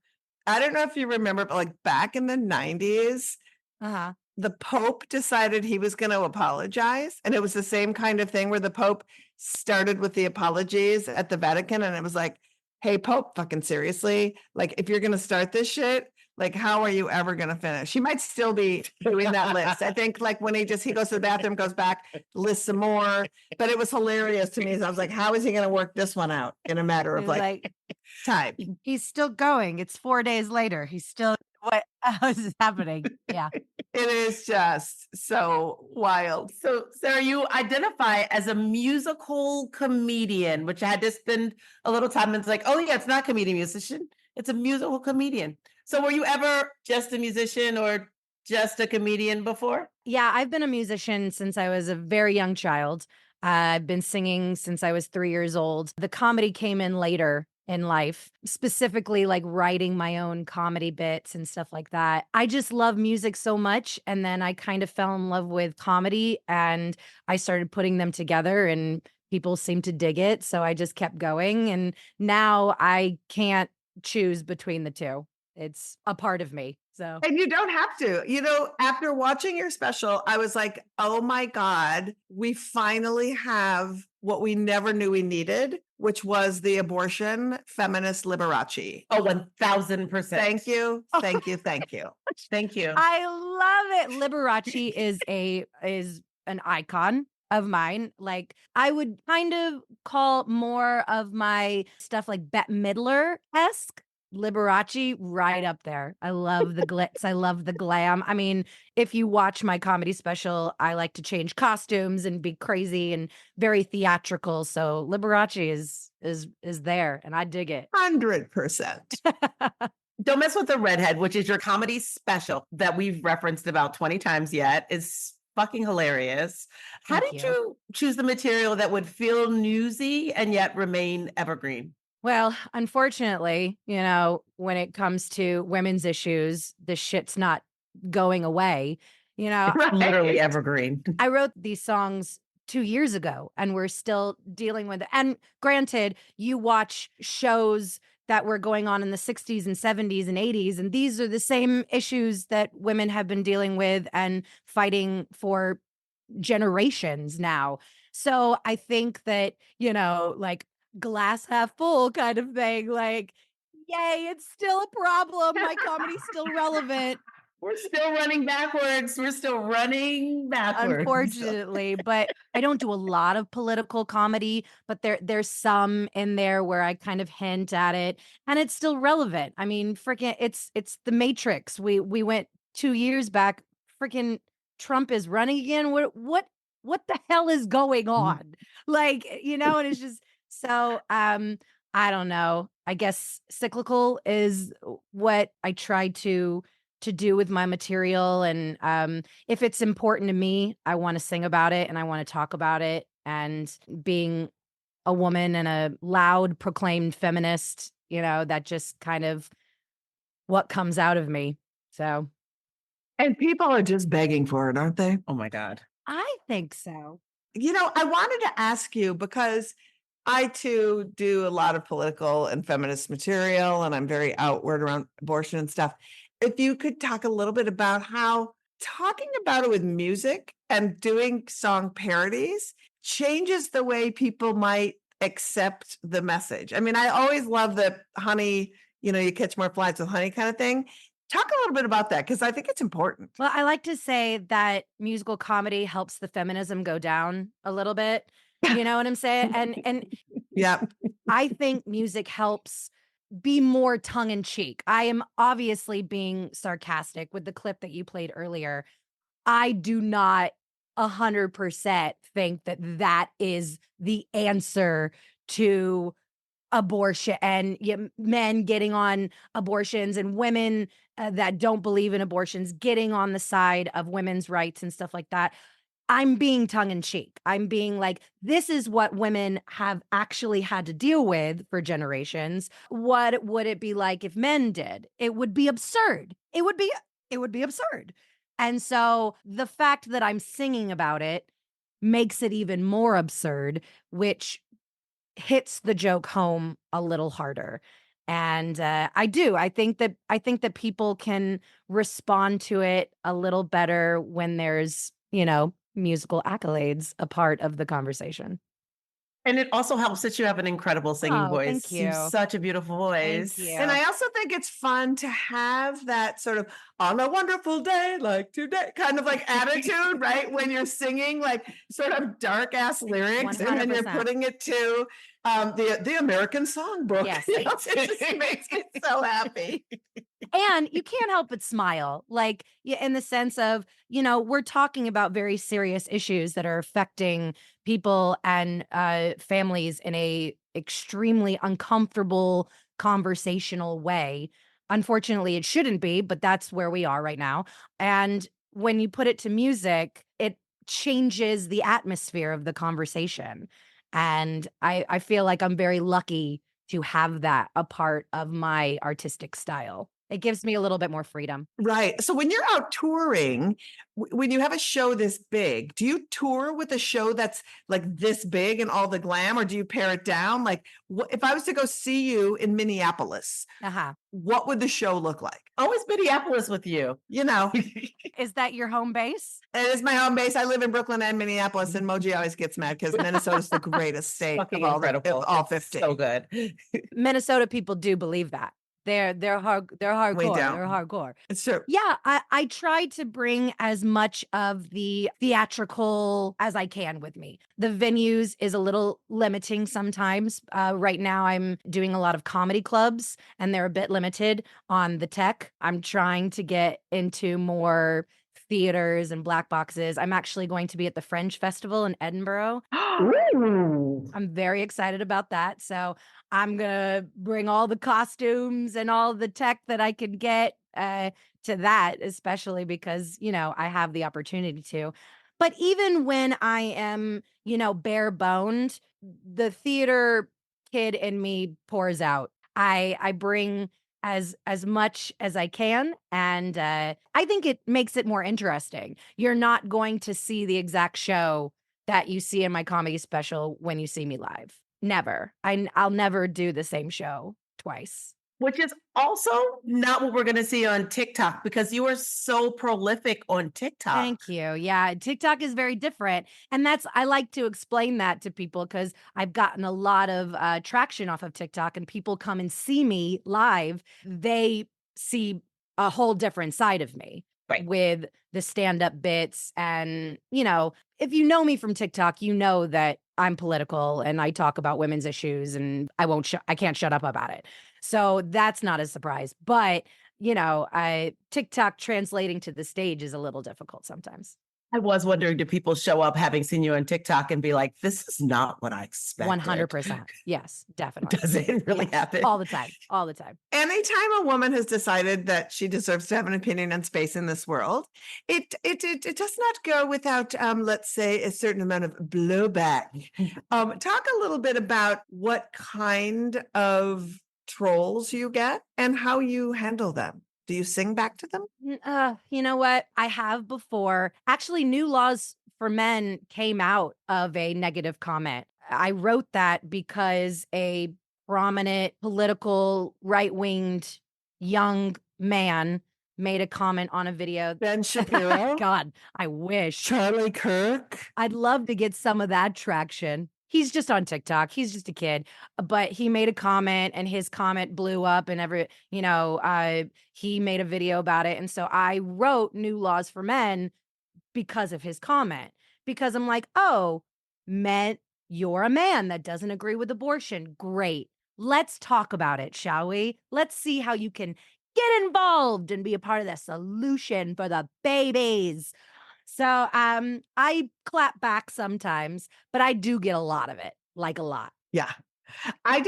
I don't know if you remember, but like back in the 90s, Uh-huh. the Pope decided he was going to apologize. And it was the same kind of thing where the Pope started with the apologies at the Vatican. And it was like, hey, Pope, fucking seriously, like, if you're going to start this shit, like, how are you ever going to finish? He might still be doing that list. I think like when he goes to the bathroom, goes back, lists some more, but it was hilarious to me. So I was like, how is he going to work this one out in a matter of like time? He's still going. It's 4 days later. He's still, what else is happening? Yeah. It is just so wild. So, Sarah, you identify as a musical comedian, which I had to spend a little time. And it's like, oh yeah, it's not comedian musician. It's a musical comedian. So were you ever just a musician or just a comedian before? Yeah, I've been a musician since I was a very young child. I've been singing since I was 3 years old. The comedy came in later in life, specifically like writing my own comedy bits and stuff like that. I just love music so much. And then I kind of fell in love with comedy and I started putting them together and people seemed to dig it. So I just kept going. And now I can't choose between the two. It's a part of me. So And you don't have to. You know, after watching your special, I was like, oh my God, we finally have what we never knew we needed, which was the abortion feminist Liberace. Oh, 1000%. Thank you. Thank you. Thank you. Thank you. I love it. Liberace is an icon of mine. Like I would kind of call more of my stuff like Bette Midler-esque. Liberace right up there. I love the glitz. I love the glam. I mean, if you watch my comedy special, I like to change costumes and be crazy and very theatrical. So Liberace is there and I dig it. 100%. Don't Mess with the Redhead, which is your comedy special that we've referenced about 20 times yet, is fucking hilarious. How Thank did you. you choose the material that would feel newsy and yet remain evergreen? Well, unfortunately, when it comes to women's issues, this shit's not going away. Literally evergreen. I wrote these songs 2 years ago and we're still dealing with it. And granted, you watch shows that were going on in the 60s and 70s and 80s, and these are the same issues that women have been dealing with and fighting for generations now. So I think that, like glass half full kind of thing, like, yay, it's still a problem. My comedy's still relevant. We're still running backwards. Unfortunately, but I don't do a lot of political comedy, but there's some in there where I kind of hint at it and it's still relevant. I mean, freaking it's the Matrix. We went 2 years back, freaking Trump is running again. What the hell is going on? Like, and it's just so I don't know. I guess cyclical is what I try to do with my material. And if it's important to me, I want to sing about it and I want to talk about it. And being a woman and a loud proclaimed feminist, that just kind of what comes out of me. So. And people are just begging for it, aren't they? Oh my God. I think so. I wanted to ask you because I too do a lot of political and feminist material and I'm very outward around abortion and stuff. If you could talk a little bit about how talking about it with music and doing song parodies changes the way people might accept the message. I mean, I always love the honey, you catch more flies with honey kind of thing. Talk a little bit about that because I think it's important. Well, I like to say that musical comedy helps the feminism go down a little bit. You know what I'm saying? And yeah, I think music helps be more tongue in cheek. I am obviously being sarcastic with the clip that you played earlier. I do not 100% think that is the answer to abortion and men getting on abortions and women that don't believe in abortions getting on the side of women's rights and stuff like that. I'm being tongue in cheek. I'm being like, this is what women have actually had to deal with for generations. What would it be like if men did? It would be absurd. It would be absurd. And so the fact that I'm singing about it makes it even more absurd, which hits the joke home a little harder. And I do. I think that people can respond to it a little better when there's, musical accolades a part of the conversation. And it also helps that you have an incredible singing Oh, voice. thank You have you. such a beautiful voice. you. And I also think it's fun to have that sort of on a wonderful day like today kind of like attitude, right? When you're singing like sort of dark ass lyrics and then you're 100%. putting it to the American songbook. Yes. You know, it just makes me so happy. And you can't help but smile, like in the sense of, we're talking about very serious issues that are affecting people and families in a extremely uncomfortable conversational way. Unfortunately, it shouldn't be, but that's where we are right now. And when you put it to music, it changes the atmosphere of the conversation. And I feel like I'm very lucky to have that a part of my artistic style. It gives me a little bit more freedom. Right. So when you're out touring, when you have a show this big, do you tour with a show that's like this big and all the glam, or do you pare it down? Like, if I was to go see you in Minneapolis, Uh-huh. what would the show look like? Always Minneapolis with you. You know, Is that your home base? it is my home base. I live in Brooklyn and Minneapolis, and Moji always gets mad because Minnesota's the greatest state Fucking of incredible. all It's 50. so good. Minnesota people do believe that. They're hardcore. We don't. They're hardcore. It's true. Yeah, I try to bring as much of the theatrical as I can with me. The venues is a little limiting sometimes. Right now, I'm doing a lot of comedy clubs, and they're a bit limited on the tech. I'm trying to get into more theaters and black boxes. I'm actually going to be at the Fringe Festival in Edinburgh. Ooh. I'm very excited about that. So I'm going to bring all the costumes and all the tech that I could get to that, especially because, I have the opportunity to. But even when I am, bare boned, the theater kid in me pours out. I bring as much as I can. And I think it makes it more interesting. You're not going to see the exact show that you see in my comedy special when you see me live. Never. I'll never do the same show twice. Which is also not what we're going to see on TikTok, because you are so prolific on TikTok. Thank you. Yeah, TikTok is very different. And I like to explain that to people because I've gotten a lot of traction off of TikTok, and people come and see me live. They see a whole different side of me. Right. With the stand-up bits. And, if you know me from TikTok, you know that I'm political and I talk about women's issues, and I can't shut up about it. So that's not a surprise. But, TikTok translating to the stage is a little difficult sometimes. I was wondering, do people show up having seen you on TikTok and be like, this is not what I expected? 100%. Yes, definitely. Does it really happen? All the time. All the time. Anytime a woman has decided that she deserves to have an opinion on space in this world, it does not go without, let's say, a certain amount of blowback. Talk a little bit about what kind of trolls you get and how you handle them. Do you sing back to them? You know what? I have before. Actually, New Laws for Men came out of a negative comment. I wrote that because a prominent political right-winged young man made a comment on a video. Ben Shapiro? God, I wish. Charlie Kirk? I'd love to get some of that traction. He's just on TikTok. He's just a kid, but he made a comment and his comment blew up, and he made a video about it. And so I wrote New Laws for Men because of his comment, because I'm like, oh, you're a man that doesn't agree with abortion. Great. Let's talk about it, shall we? Let's see how you can get involved and be a part of the solution for the babies. So I clap back sometimes, but I do get a lot of it, like a lot. Yeah. I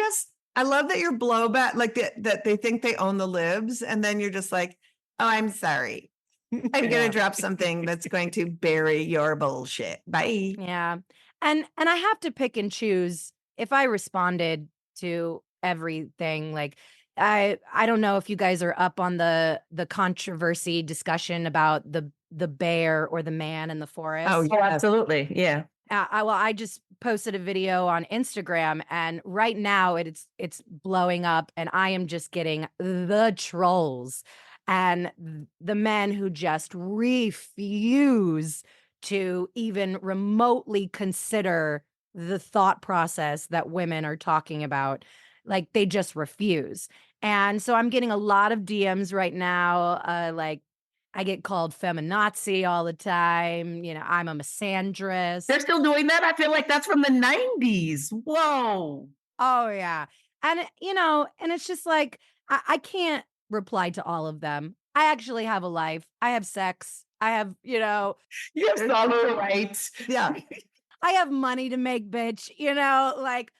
love that your blowback, like that they think they own the libs, and then you're just like, oh, I'm sorry. I'm going to drop something that's going to bury your bullshit. Bye. Yeah. And I have to pick and choose. If I responded to everything, like I don't know if you guys are up on the controversy discussion about the bear or the man in the forest. Oh, absolutely. Yeah. I just posted a video on Instagram, and right now it's blowing up, and I am just getting the trolls and the men who just refuse to even remotely consider the thought process that women are talking about. Like, they just refuse. And so I'm getting a lot of DMs right now, like, I get called feminazi all the time. I'm a misandrist. They're still doing that? I feel like that's from the 90s. Whoa. Oh, yeah. And, and it's just like, I can't reply to all of them. I actually have a life. I have sex. I have, You have solo rights. Yeah. I have money to make, bitch. Like,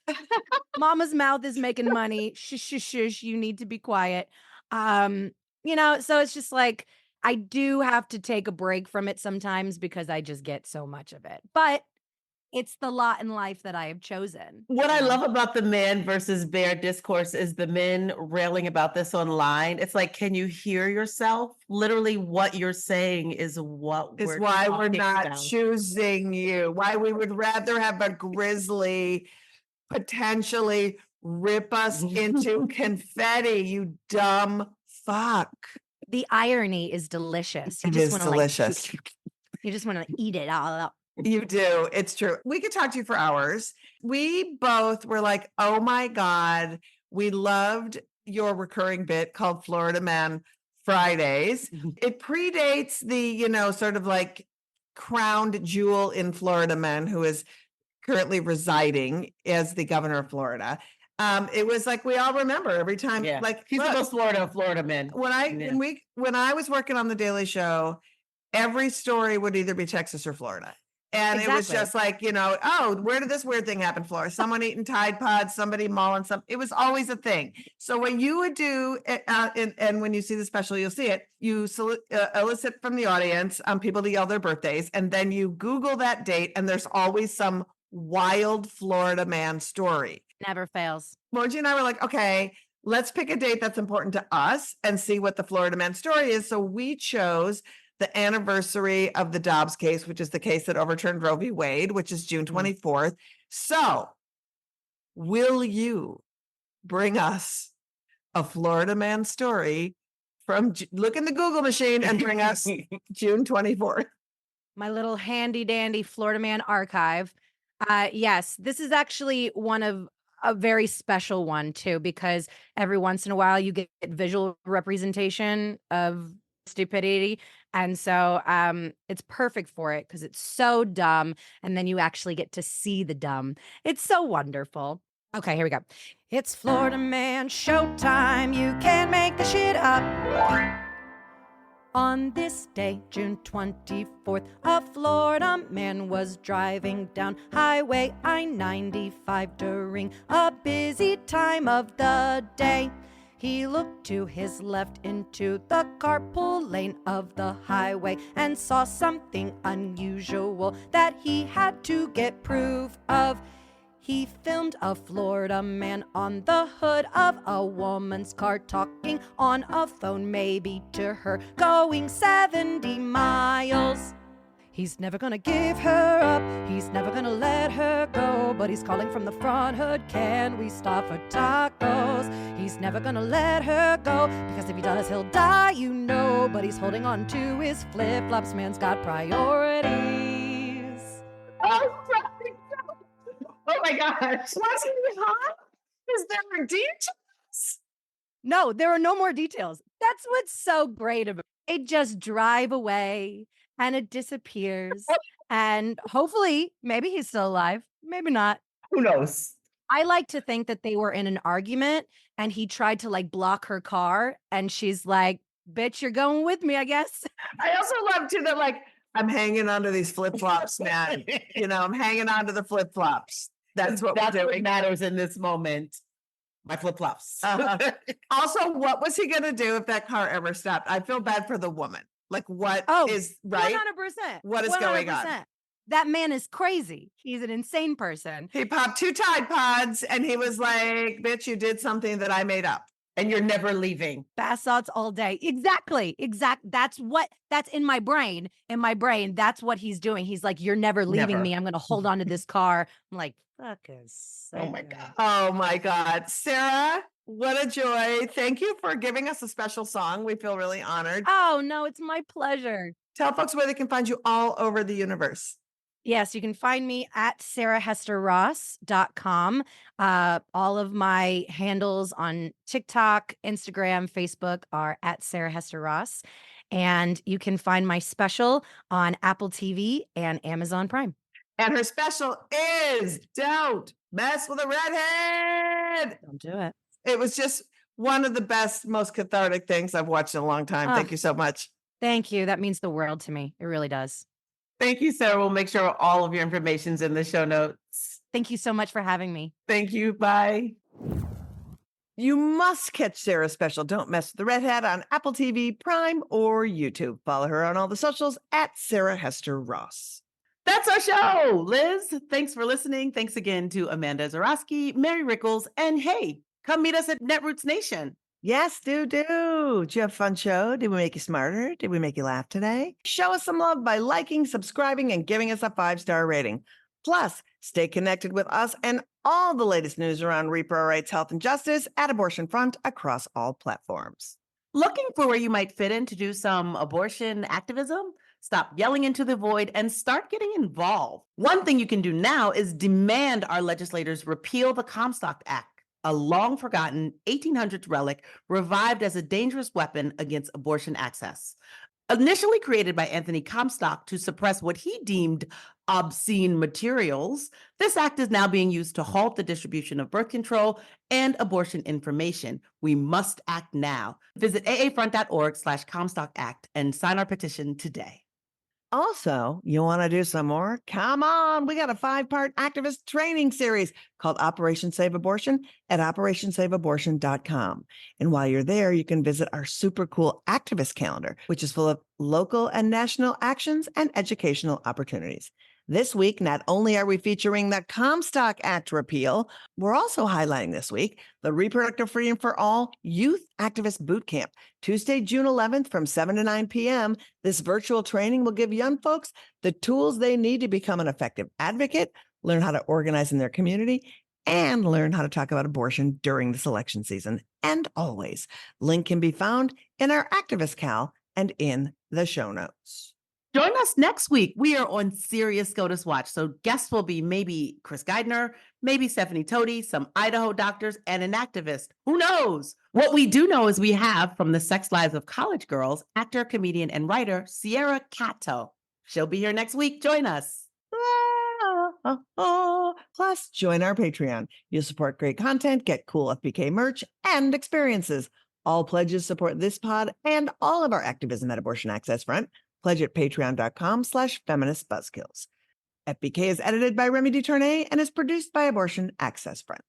mama's mouth is making money. Shush, shush, shush. You need to be quiet. So it's just like, I do have to take a break from it sometimes because I just get so much of it. But it's the lot in life that I have chosen. What I love about the man versus bear discourse is the men railing about this online. It's like, can you hear yourself? Literally, what you're saying is what Is we're why we're talking not about. choosing you. Why we would rather have a grizzly potentially rip us into confetti, you dumb fuck. The irony is delicious. It is delicious. You just want to eat it all up. You do. It's true. We could talk to you for hours. We both were like, oh my God, we loved your recurring bit called Florida Man Fridays. It predates the, sort of like crowned jewel in Florida Man who is currently residing as the governor of Florida. It was like, we all remember every time, Yeah. like He's look, the most Florida man. when I was working on the Daily Show, every story would either be Texas or Florida. And it was just like, oh, where did this weird thing happen, Florida? Someone eating Tide Pods, somebody mauling some. It was always a thing. So what you would do, and when you see the special, you'll see it, you elicit from the audience people to yell their birthdays, and then you Google that date, and there's always some wild Florida man story. Never fails. Moji and I were like, okay, let's pick a date that's important to us and see what the Florida man story is. So we chose the anniversary of the Dobbs case, which is the case that overturned Roe v. Wade, which is June 24th. So will you bring us a Florida man story from, look in the Google machine and bring us June 24th? My little handy dandy Florida Man archive. Yes, this is actually one of a very special one too, because every once in a while you get visual representation of stupidity. And so it's perfect for it because it's so dumb. And then you actually get to see the dumb. It's so wonderful. Okay, here we go. It's Florida Man showtime. You can't make the shit up. On this day, June 24th, a Florida man was driving down Highway I-95 during a busy time of the day. He looked to his left into the carpool lane of the highway and saw something unusual that he had to get proof of. He filmed a Florida man on the hood of a woman's car talking on a phone, maybe to her, going 70 miles. He's never gonna give her up, he's never gonna let her go, but he's calling from the front hood, can we stop for tacos? He's never gonna let her go, because if he does, he'll die, but he's holding on to his flip-flops, man's got priorities. Oh my gosh. Wasn't it hot? Is there details? No, there are no more details. That's what's so great about it. It just drive away and it disappears. And hopefully, maybe he's still alive. Maybe not. Who knows? I like to think that they were in an argument and he tried to block her car. And she's like, bitch, you're going with me, I guess. I also love too that I'm hanging onto these flip-flops, man. I'm hanging onto the flip-flops. That's what matters in this moment. My flip-flops. Also, what was he going to do if that car ever stopped? I feel bad for the woman. What is right? 100%. What is going on? That man is crazy. He's an insane person. He popped 2 Tide Pods and he was like, bitch, you did something that I made up. And you're never leaving. Bath salts all day. Exactly. That's in my brain. In my brain, that's what he's doing. He's like, you're never leaving Never. me. I'm going to hold on to this car. I'm like, fuck is. Oh my God. Oh my God. Sarah, what a joy. Thank you for giving us a special song. We feel really honored. Oh, no, it's my pleasure. Tell folks where they can find you all over the universe. Yes, you can find me at sarahhesterross.com. All of my handles on TikTok, Instagram, Facebook are at Sarah Hester Ross. And you can find my special on Apple TV and Amazon Prime. And her special is Don't Mess with a Redhead. Don't do it. It was just one of the best, most cathartic things I've watched in a long time. Thank you so much. Thank you. That means the world to me. It really does. Thank you, Sarah. We'll make sure all of your information's in the show notes. Thank you so much for having me. Thank you. Bye. You must catch Sarah's special Don't Mess with the Redhead on Apple TV, Prime, or YouTube. Follow her on all the socials at Sarah Hester Ross. That's our show. Liz, thanks for listening. Thanks again to Amanda Zurawski, Mary Rickles, and hey, come meet us at Netroots Nation. Yes, do. Did you have a fun show? Did we make you smarter? Did we make you laugh today? Show us some love by liking, subscribing, and giving us a 5-star rating. Plus, stay connected with us and all the latest news around repro rights, health, and justice at Abortion Front across all platforms. Looking for where you might fit in to do some abortion activism? Stop yelling into the void and start getting involved. One thing you can do now is demand our legislators repeal the Comstock Act, a long-forgotten 1800s relic revived as a dangerous weapon against abortion access. Initially created by Anthony Comstock to suppress what he deemed obscene materials, this act is now being used to halt the distribution of birth control and abortion information. We must act now. Visit aafront.org/Comstock Act and sign our petition today. Also, you want to do some more? Come on. We got a 5-part activist training series called Operation Save Abortion at operationsaveabortion.com. And while you're there, you can visit our super cool activist calendar, which is full of local and national actions and educational opportunities. This week, not only are we featuring the Comstock Act repeal, we're also highlighting this week the Reproductive Freedom for All Youth Activist Boot Camp, Tuesday, June 11th from 7 to 9 p.m. This virtual training will give young folks the tools they need to become an effective advocate, learn how to organize in their community, and learn how to talk about abortion during this election season and always. Link can be found in our Activist Cal and in the show notes. Join us next week. We are on serious SCOTUS watch, so guests will be maybe Chris Geidner, maybe Stephanie Toady, some Idaho doctors, and an activist. Who knows? What we do know is we have from the Sex Lives of College Girls, actor, comedian, and writer Sierra Cato. She'll be here next week. Join us. Plus, join our Patreon. You'll support great content, get cool FBK merch, and experiences. All pledges support this pod and all of our activism at Abortion Access Front. Pledge at patreon.com/feministbuzzkills. FBK is edited by Remy DeTournay and is produced by Abortion Access Front.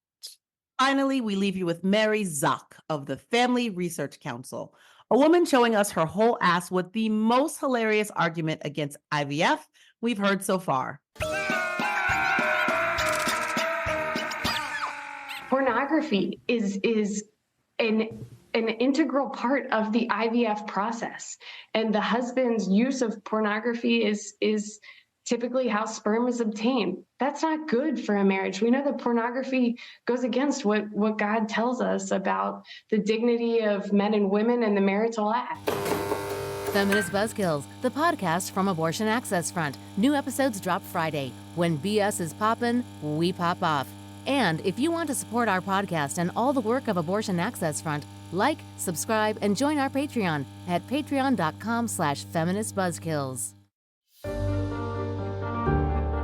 Finally, we leave you with Mary Zock of the Family Research Council, a woman showing us her whole ass with the most hilarious argument against IVF we've heard so far. Pornography is an integral part of the IVF process. And the husband's use of pornography is typically how sperm is obtained. That's not good for a marriage. We know that pornography goes against what God tells us about the dignity of men and women and the marital act. Feminist Buzzkills, the podcast from Abortion Access Front. New episodes drop Friday. When BS is poppin', we pop off. And if you want to support our podcast and all the work of Abortion Access Front, like, subscribe, and join our Patreon at patreon.com/feministbuzzkills.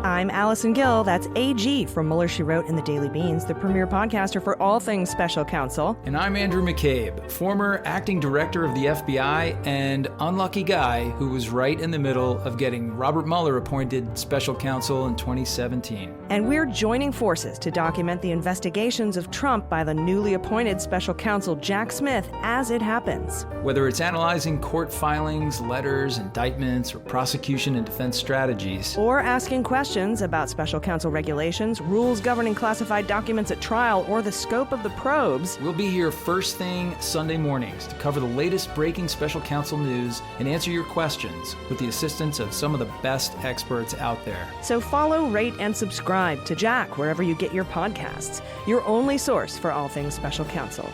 I'm Allison Gill, that's AG from Mueller, She Wrote in the Daily Beans, the premier podcaster for all things special counsel. And I'm Andrew McCabe, former acting director of the FBI and unlucky guy who was right in the middle of getting Robert Mueller appointed special counsel in 2017. And we're joining forces to document the investigations of Trump by the newly appointed special counsel Jack Smith as it happens. Whether it's analyzing court filings, letters, indictments, or prosecution and defense strategies, or asking questions questions about special counsel regulations, rules governing classified documents at trial, or the scope of the probes, We'll be here first thing Sunday mornings to cover the latest breaking special counsel news and answer your questions with the assistance of some of the best experts out there. so follow, rate, and subscribe to Jack wherever you get your podcasts, your only source for all things special counsel.